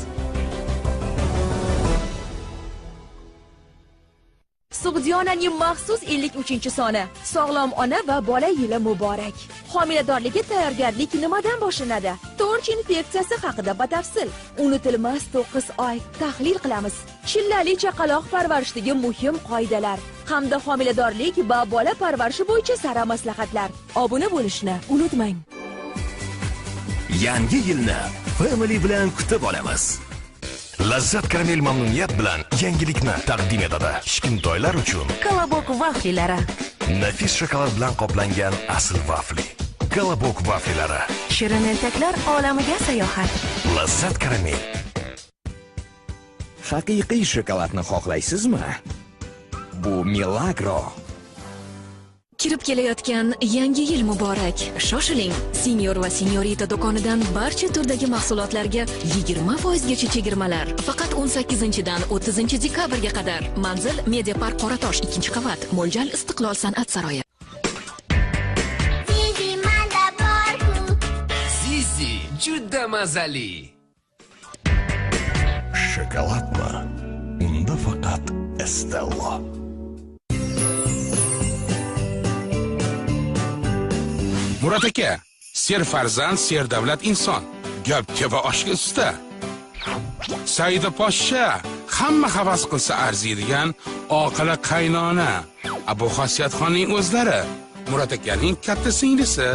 Sug'diyonaning maxsus 53-soni. Sog'lom ona va bola yili muborak. Homiladorlikka tayyorgarlik nimadan boshlanadi? Torch infeksiyasi haqida batafsil. Unutilmas 9 oy tahlil qilamiz. Chillali chaqaloq parvarishidagi muhim qoidalar hamda homiladorlik va bola parvarishi bo'yicha sara maslahatlar. Obuna bo'lishni unutmang. Yangi yilni family bilan kutib olamiz. Lazzat karamel mamnuniyat bilan yangilikni taqdim etadi. Kichkintoylar uchun Kolobok vaflilari. Nafis shokolad bilan qoplangan asl vafli. Kolobok vaflilari. Shirin ertaklar olamiga sayohat. Lazzat karamel. Haqiqiy shokoladni xohlaysizmi? Bu Milagro. Kirib kelayotgan yangi yil muborak. Shoshiling, Senior va Seniorita do'konidan barcha turdagi mahsulotlarga 20% gacha chegirmalar. Faqat 18-dan 30-dekabrga qadar. Manzil Media Park Qoratosh 2-qavat. Mo'ljal Istiqlol san'at saroyi. Zizi juda mazali. Shokoladmi? Unda faqat Estella. Murat aka, ser farzand, ser davlat inson. Gapga va oshga usta. Saida poshsha hamma havas qilsa arziydigan oqila qaynona. Abu Xosiyatxonning o'zlari, Murat akaning katta singlisi.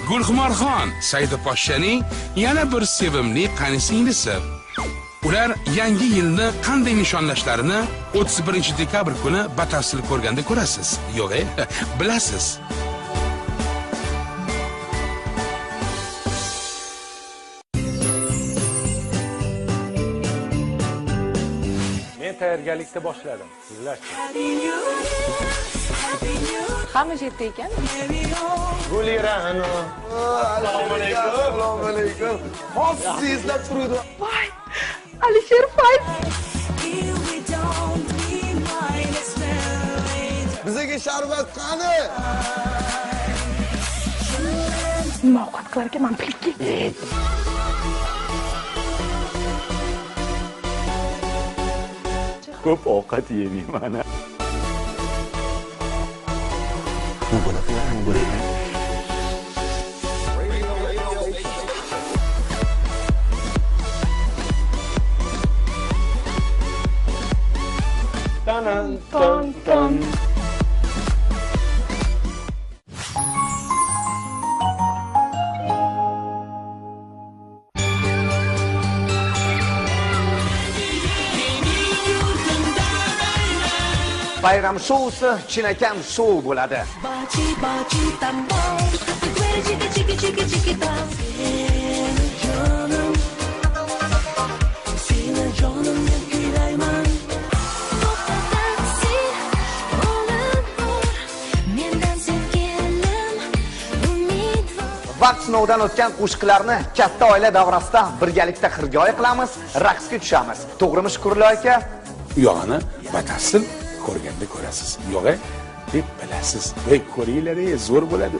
Gulxumorxon Saida poshshaning yana bir sevimli qani singlisi. Ular yangi yilni qanday nishonlashlarini 31-dekabr kuni batafsil ko'rganda ko'rasiz. Yo'q, bilasiz. Tayyorgarlikda boshladim. Sizlar. Hamma yerda ekan. Gulira ana. Assalomu alaykum. Assalomu alaykum. Hozir eslab turdi. Voy, Alisher Fayz. Bizga sharbat qani? Nima ovqat qilar ekanman bilki. Ko'p ovqat yemayman. Bu bo'ladi. Tanan ton ton. Bayram shousi chinakam shou bo'ladi. Vaqt sinovdan o'tgan qo'shiqlarni katta oila davrasida birgalikda xirgoyi qilamiz, raqsga tushamiz. To'g'rimi Shukurli aka? Uyog'ini batafsil ko'rganda ko'rasiz. Yo'q, deb bilasiz. Voy ko'ringlar, zo'r bo'ladi.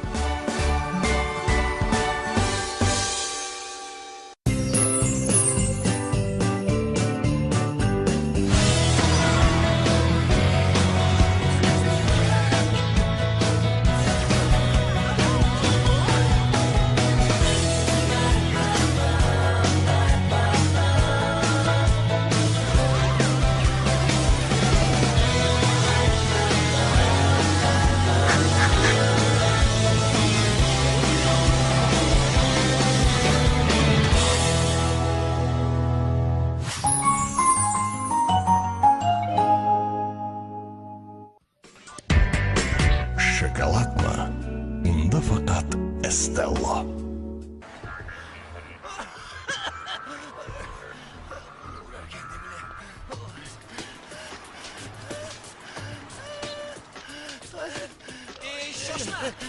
Shokoladmi? Unda faqat Estella.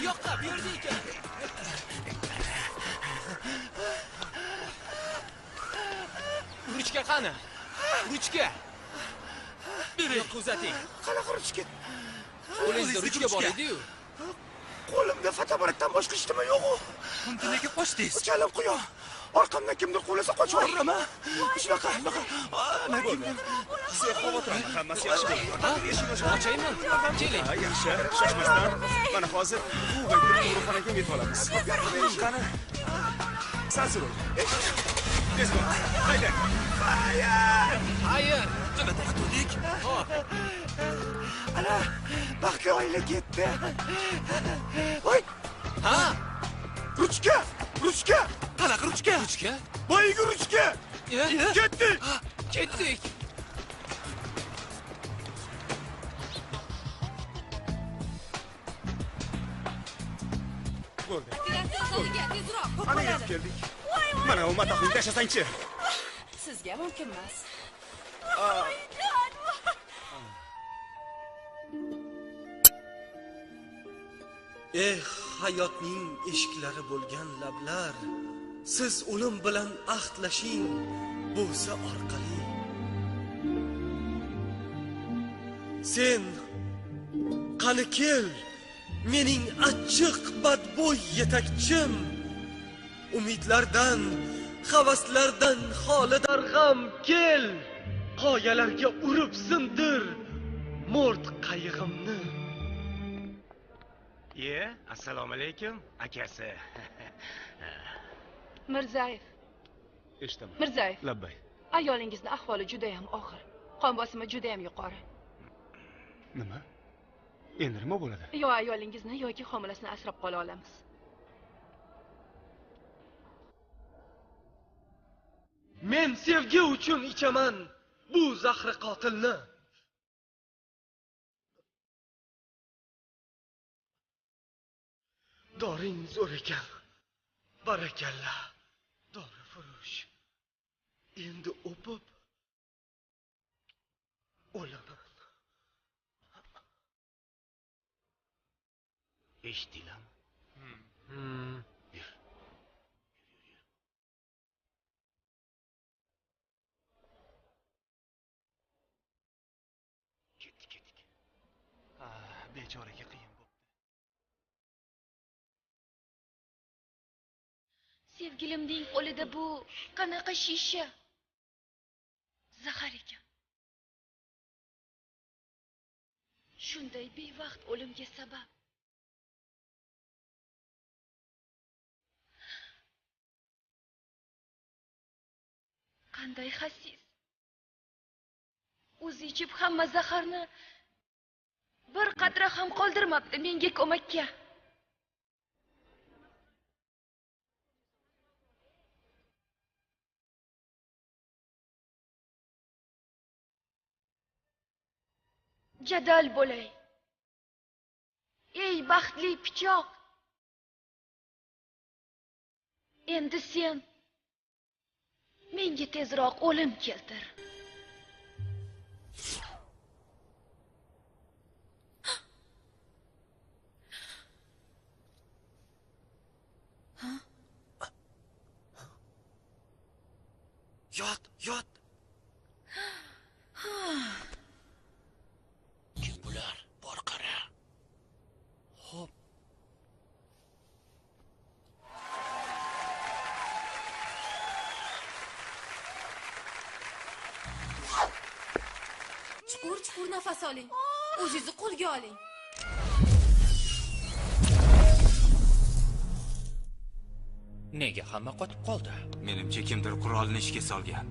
Yo'qqa, bu yerda ekan. Ruchka qani? Ruchka. Yo'q, uzating. Qanaqa ruchka? Qo'lingizda ruchka bor edi-yu. Qo'limda fotoapparatdan boshqa hech nima yo'q-ku. Unda nega qochdingiz? Chalim quyon. Orqamdan kimdir qo'lasa qochib yuboraman. Shunaqa. Ana kimdir. Siz xavotirmang, hammasi yaxshi bo'ladi. Ochaymi? Keling. Yaxshi, shoshmasdan. Mana hozir bu qo'riqxonaga yetib olamiz. Qani? Sasir bo'l. Tez bo'l. Hayda. Hayır. Nima to'xtadik? Ana, baxtli oila ketdi. Voy! Ha? Ruchka! Ruchka! Qanaqa ruchka? Ruchka? Boyagi ruchka! Ketdik! Ketdik! Bo'ldi. Ana yetib keldik. Mana u matoqni tashlasangchi. Sizga mumkin emas. Hayotning eshiklari bo'lgan lablar, siz o'lim bilan ahdlashing bo'sa orqali. Sen qani kel, mening achchiq badbo'y yetakchim. Umidlardan, havaslardan xoli darg'am kel. Qoyalarga urib sindir mo'rt qayg'imni. Assalomu alaykum, akasi. Mirzayev. Eshitaman. Mirzayev. Labbay. Ayolingizni ahvoli juda ham og'ir. Qon bosimi juda ham yuqori. Nima? Endi nima bo'ladi? Yo ayolingizni yoki homilasini asrab qola olamiz. Men sevgi uchun ichaman bu zahri qotilni. Doring zo'r ekan. Barakalla. Dorifurush. Endi o'pib o'laman. Eshitdinglarmi? Yur. Ketdik. Bechoraga qiyin bo'pti. Sevgilimning qo'lida bu qanaqa shisha? Zahar ekan. Shunday bevaqt o'limga sabab. Qanday xasis. O'zi ichib hamma zaharni bir qatra ham qoldirmabdi menga ko'makka. Jadal bo'lay. Ey baxtli pichoq. Endi sen menga tezroq o'lim keltir. Yot. Kim bular? Bor qara. Xo'p. Chuqur nafas oling. O'zingizni qo'lga oling. Nega hamma qotib qoldi? Menimcha kimdir qurolni ishga solgan.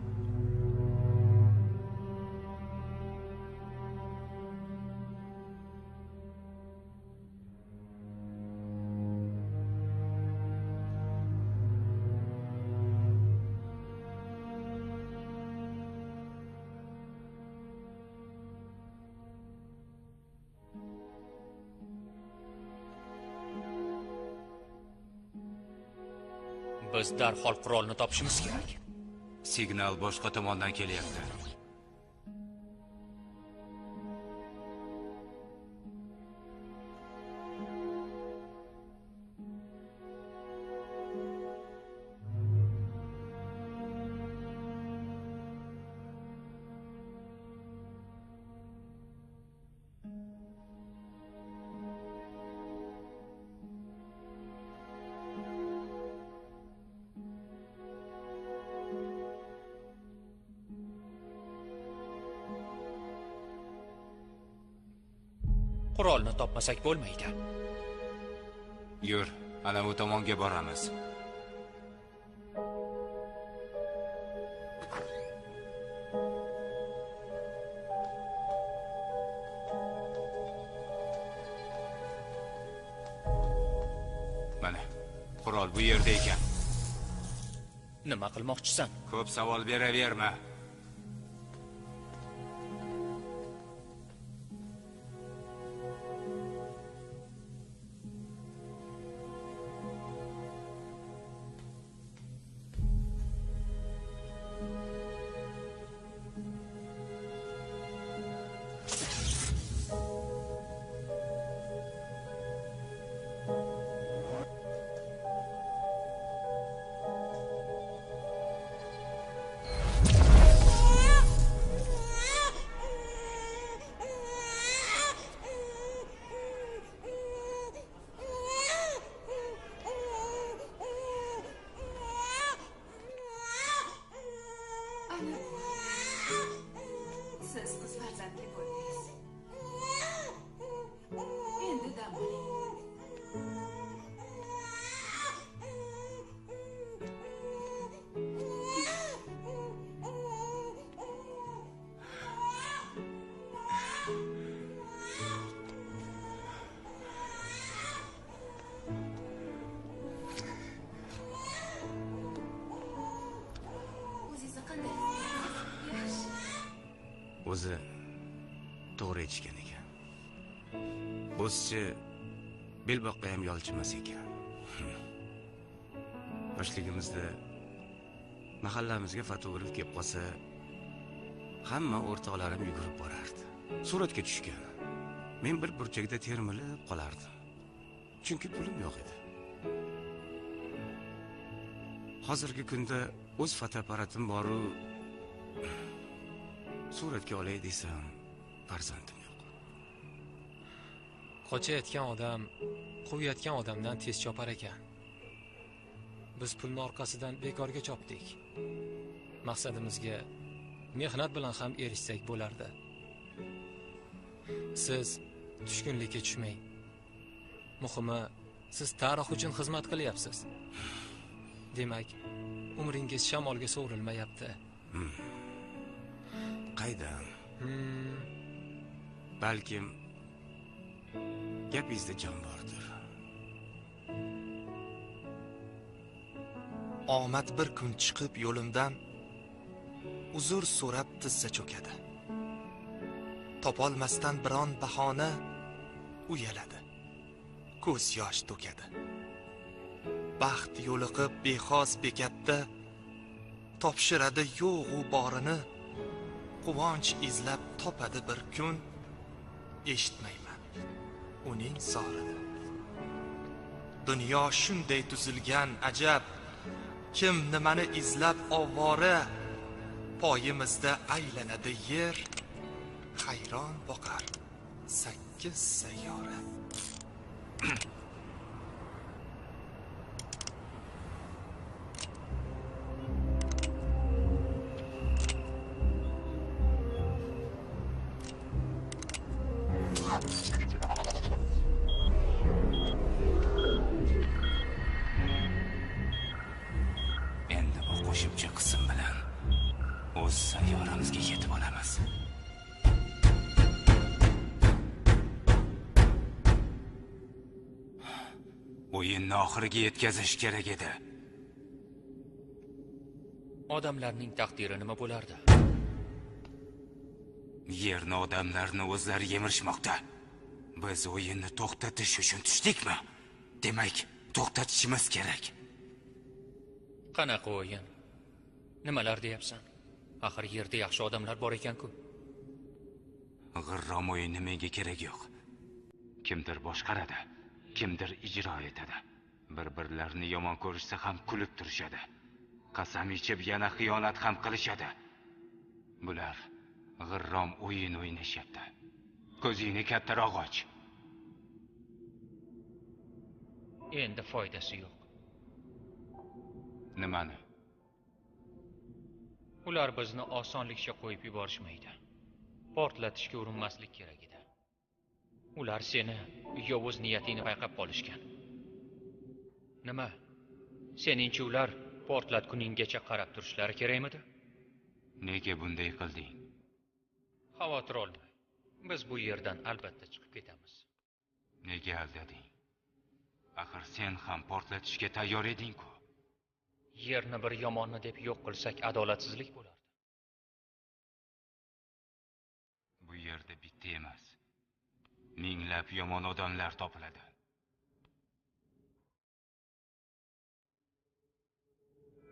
Biz darhol qurolni topishimiz kerak. Signal boshqa tomondan kelyapti. Qurolni topmasak bo'lmaydi. Yur, ana bu tomonga boramiz. Mana, qurol bu yerda ekan. Nima qilmoqchisan? Ko'p savol beraverma. farzandli bo'ldingiz. Endi dam oling. O'zi to'g'ri aytishgan ekan. Bo'zchi belboqqa ham yolchimas ekan. Yoshligimizda mahallamizga fotograf kelib qolsa, hamma o'rtoqlarim yugurib borardi. Suratga tushgan. Men bir burchakda termilib qolardim. Chunki pulim yo'q edi. Hozirgi kunda o'z fotoapparatim bor-u, suratga olay desam, farzandim yo'q. Qochayotgan odam quvayotgan odamdan tez chopar ekan. Biz pulni orqasidan bekorga chopdik. Maqsadimizga mehnat bilan ham erishsak bo'lardi. Siz tushkunlikka tushmang. Muhimi, siz tarix uchun xizmat qilyapsiz. Demak, umringiz shamolga so'rilmayapti. Qaydan? Balkim gapingizda jon bordir. Omad bir kun chiqib yo'limdan uzr so'rab tizza cho'kadi. Topolmasdan biron bahona uyaladi. Ko'z yosh to'kadi. Baxt yo'liqib bexos bekatda topshiradi yo'g'u borini. Quvonch izlab topadi bir kun, eshitmayman uning zorini. Dunyo shunday tuzilgan ajab, kim nimani izlab ovvora, poyimizda aylanadi yer, hayron boqar 8 sayyora. Endi bu qo'shimcha qism bilan o'z sayyoramizga yetib olamiz. O'yinni oxiriga yetkazish kerak edi. Odamlarning taqdiri nima bo'lardi? Yerni odamlarni o'zlari yemirishmoqda. Biz o'yinni to'xtatish uchun tushdikmi? Demak, to'xtatishimiz kerak. Qanaqa o'yin? Nimalar deyapsan? Axir yerda yaxshi odamlar bor ekan-ku. G'irrom o'yini menga kerak yo'q. Kimdir boshqaradi, kimdir ijro etadi. Bir-birlarini yomon ko'rishsa ham kulib turishadi. Qasam ichib yana xiyonat ham qilishadi. Bular g'irrom o'yin o'ynashyapti. Ko'zingni kattaroq och. Endi foydasi yo'q. Nimani? Ular bizni osonlikcha qo'yib yuborishmaydi. Portlatishga urinmaslik kerak edi. Ular seni yovuz niyatingni payqab qolishgan. Nima? Seningcha ular portlatguninggacha qarab turishlari kerakmidi? Nega bunday qilding? Xavotir olma. Biz bu yerdan albatta chiqib ketamiz. Nega aldading? Axir sen ham portlatishga tayyor eding-ku. Yerni bir yomonni deb yo'q qilsak adolatsizlik bo'lardi. Bu yerda bitta emas, minglab yomon odamlar topiladi.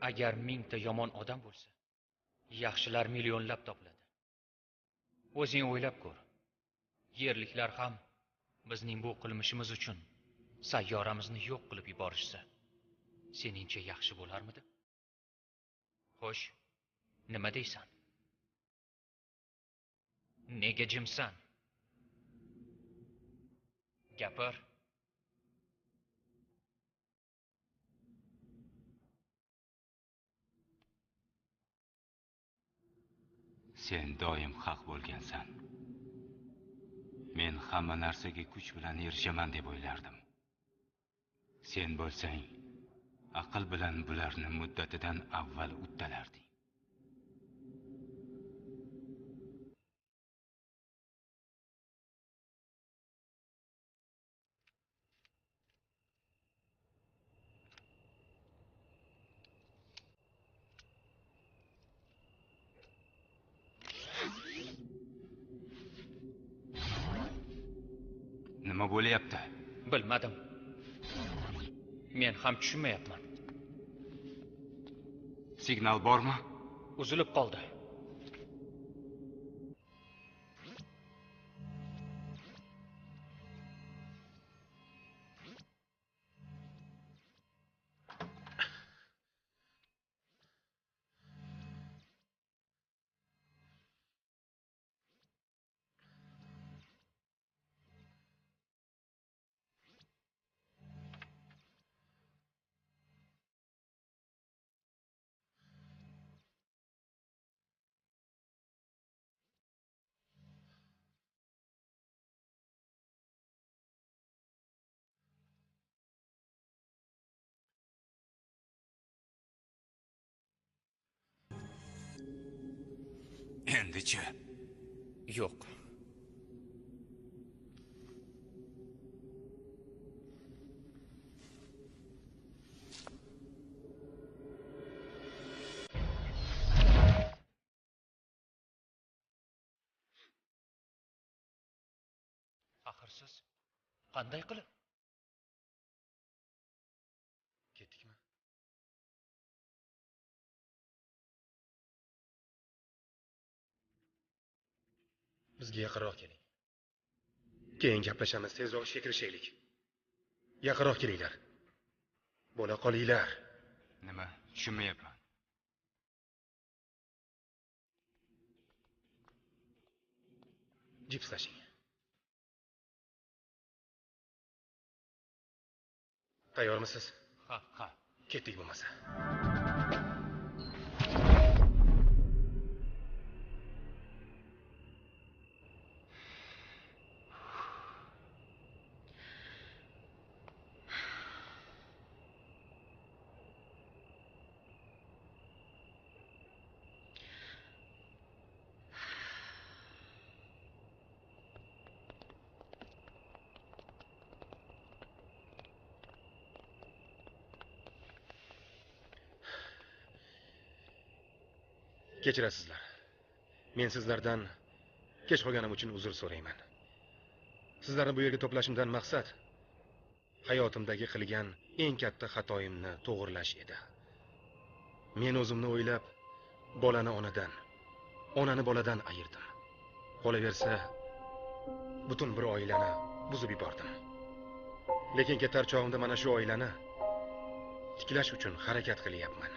Agar 1000 ta yomon odam bo'lsa, yaxshilar millionlab topiladi. O'zing o'ylab ko'r. Yerliklar ham bizning bu qilmishimiz uchun sayyoramizni yo'q qilib yuborishsa, seningcha yaxshi bo'larmidi? Xo'sh, nima deysan? Nega jimsan? Gapir. Sen doim haq bo'lgansan. hamma narsaga kuch bilan erishaman deb o'ylardim. Sen bo'lsang, aql bilan bularni muddatidan avval uddalarding. Nima bo'layapti? Bilmadim. Men ham tushunmayapman. Signal bormi? Uzilib qoldi. Endi-chi? Yo'q. Axir siz qanday qilib? Ketdikmi? Bizga yaqinroq keling. Keyin gaplashamiz, tezroq ishga kirishaylik. Yaqinroq kelinglar. Bo'la qolinglar. Nima? Tushunmayapman. Jipslashing. Tayyormisiz? Ha. Ketdik bo'lmasa. Kechirasizlar. Men sizlardan kech qolganim uchun uzr so'rayman. Sizlarni bu yerga to'plashimdan maqsad hayotimdagi qilgan eng katta xatoyimni to'g'irlash edi. Men o'zimni o'ylab, bolani onadan, onani boladan ayirdim. Qolaversa, butun bir oilani buzib yubordim. Lekin ketar chog'imda mana shu oilani tiklash uchun harakat qilyapman.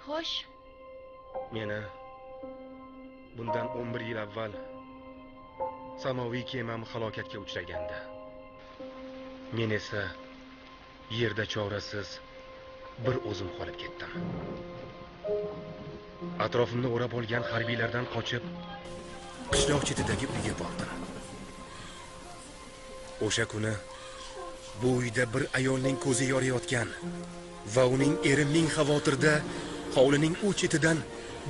Xo'sh. Meni bundan 11 yil avval samoviy kemam halokatga uchraganda, men esa yerda chorasiz bir o'zim qolib ketdim. Atrofimni o'rab olgan harbiylardan qochib, qishloq chetidagi uyga bordim. O'sha kuni bu uyda bir ayolning ko'zi yoriyotgan va uning eri ming xavotirda hovlining u chetidan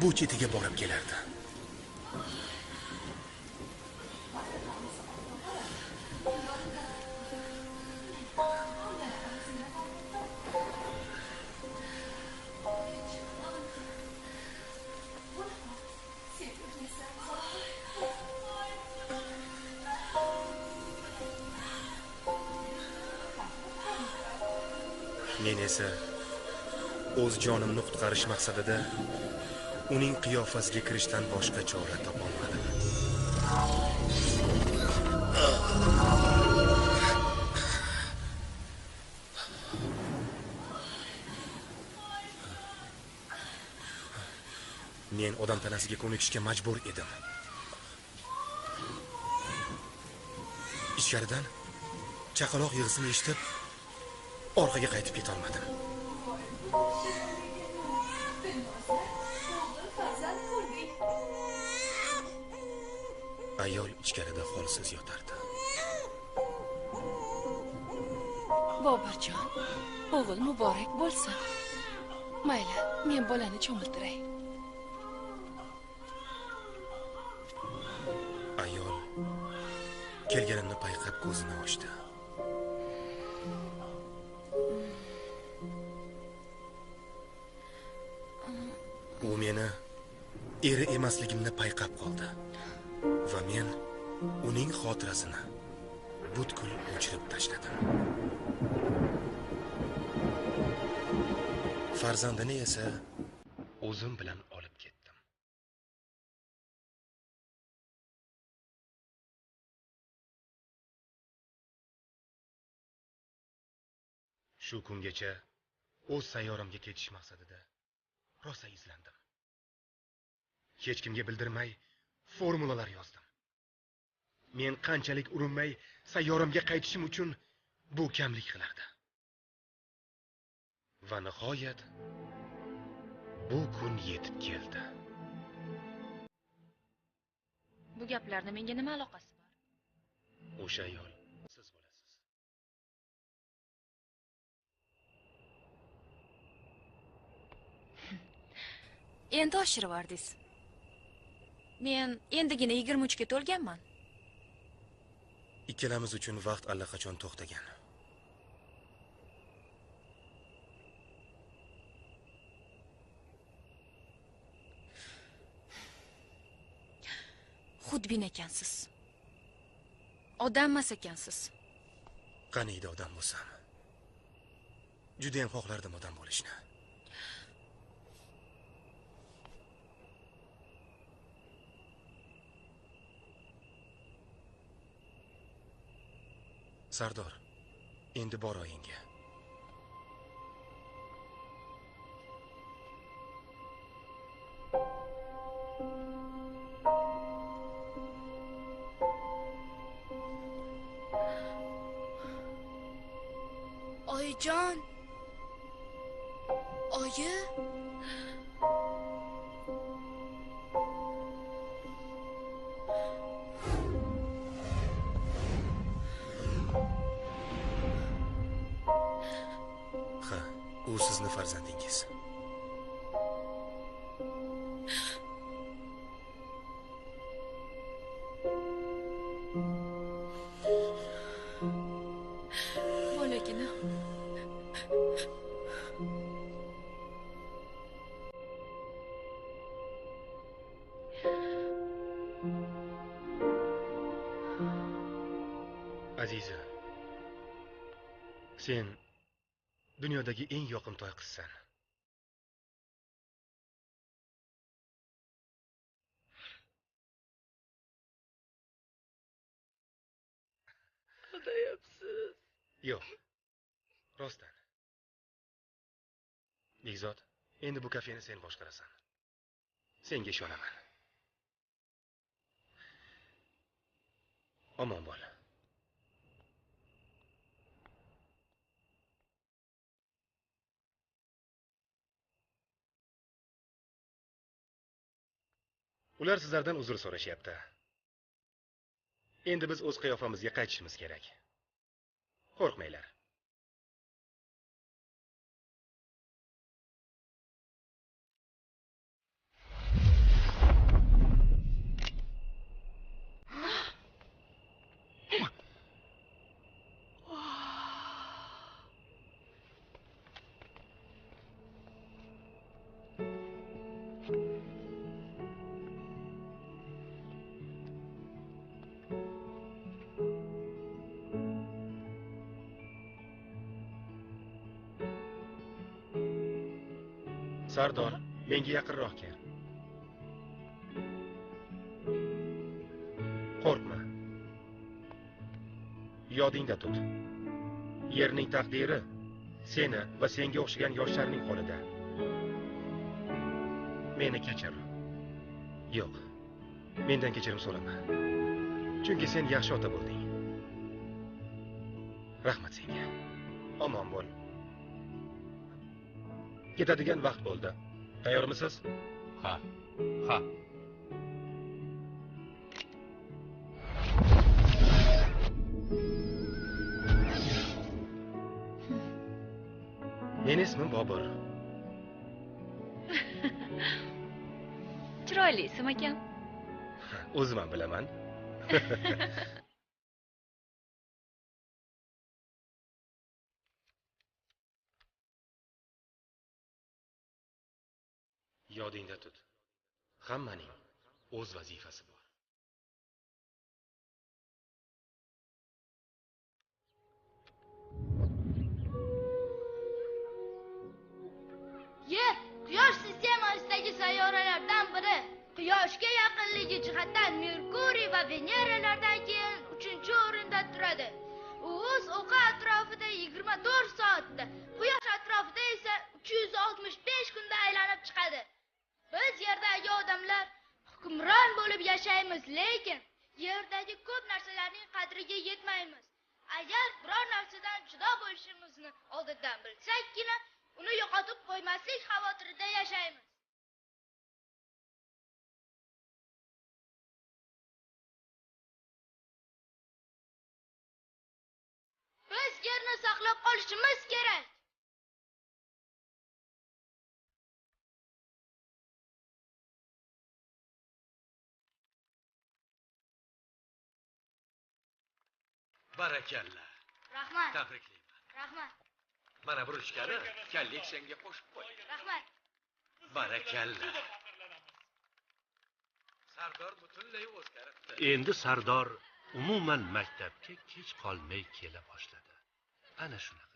bu chetiga borib kelardi. Men esa o'z jonimni qutqarish maqsadida uning qiyofasiga kirishdan boshqa chora topolmadim. Men odam tanasiga ko'nikishga majbur edim. Ichkaridan chaqaloq yig'isini eshitib, orqaga qaytib keta olmadim. ayol ichkarida holsiz yotardi. Boburjon, o'g'il muborak bo'lsin. Mayli, men bolani cho'miltiray. Ayol kelganimni payqab ko'zini ochdi. U meni eri emasligimni payqab qoldi va men uning xotirasini butkul o'chirib tashladim. Farzandini esa o'zim bilan olib ketdim. Shu kungacha o'z sayyoramga ketish maqsadida rosa izlandim. Hech kimga bildirmay formulalar yozdim. Men qanchalik urinmay sayyoramga qaytishim uchun bu kamlik qilardi. Va nihoyat bu kun yetib keldi. Bu gaplarning menga nima aloqasi bor? O'sha ayol siz bo'lasiz. Endi oshirib yubordingiz. Men endigina 23 ga to'lganman. Ikkalamiz uchun vaqt allaqachon to'xtagan. Xudbin ekansiz. Odammas ekansiz. Qaniydi odam bo'lsam. Juda ham xohlardim odam bo'lishni. Sardor, endi bor oyingga. Oyijon. Oyi. U sizni farzandingiz. Bolagina. Aziza, sen dunyodagi eng yoqimtoy qizsan. Qadayapsiz? Yo'q. Rostdan. Bekzod, endi bu kafeni sen boshqarasan. Senga ishonaman. Omon bo'l. Ular sizlardan uzr so'rashyapti. Endi biz o'z qiyofamizga qaytishimiz kerak. Qo'rqmanglar. Sardor, menga yaqinroq kel. Qo'rqma. Yodingda tut. Yerning taqdiri seni va senga o'xshagan yoshlarning qo'lida. Meni kechir. Yo'q. Mendan kechirim so'rama. Chunki sen yaxshi ota bo'lding. Rahmat senga. Omon bo'l. Ketadigan vaqt bo'ldi. Tayyormisiz? Ha. Meni ismim Bobur. Chiroyli ism ekan. O'zim ham bilaman. Yodingda tut. Hammaning o'z vazifasi bor. Yer Quyosh sistemasidagi sayyoralardan biri. Quyoshga yaqinligi jihatdan Merkuriy va Veneralardan keyin 3-o'rinda turadi. U o'z o'qi atrofida 24 soatda, Quyosh atrofida esa 365 kunda aylanib chiqadi. Biz Yerdagi odamlar hukmron bo'lib yashaymiz, lekin Yerdagi ko'p narsalarning qadriga yetmaymiz. Agar biror narsadan judo bo'lishimizni oldindan bilsakkina, uni yo'qotib qo'ymaslik xavotirida yashaymiz. Biz yerni saqlab qolishimiz kerak. Barakalla. Rahmat. Tabriklayman. Rahmat. Mana bu ruchkani kolleksiyaga qo'shib qo'y. Rahmat. Barakalla. Sardor butunlay o'zgaribdi. Endi Sardor umuman maktabga kech qolmay kela boshladi. Ana shunaqa.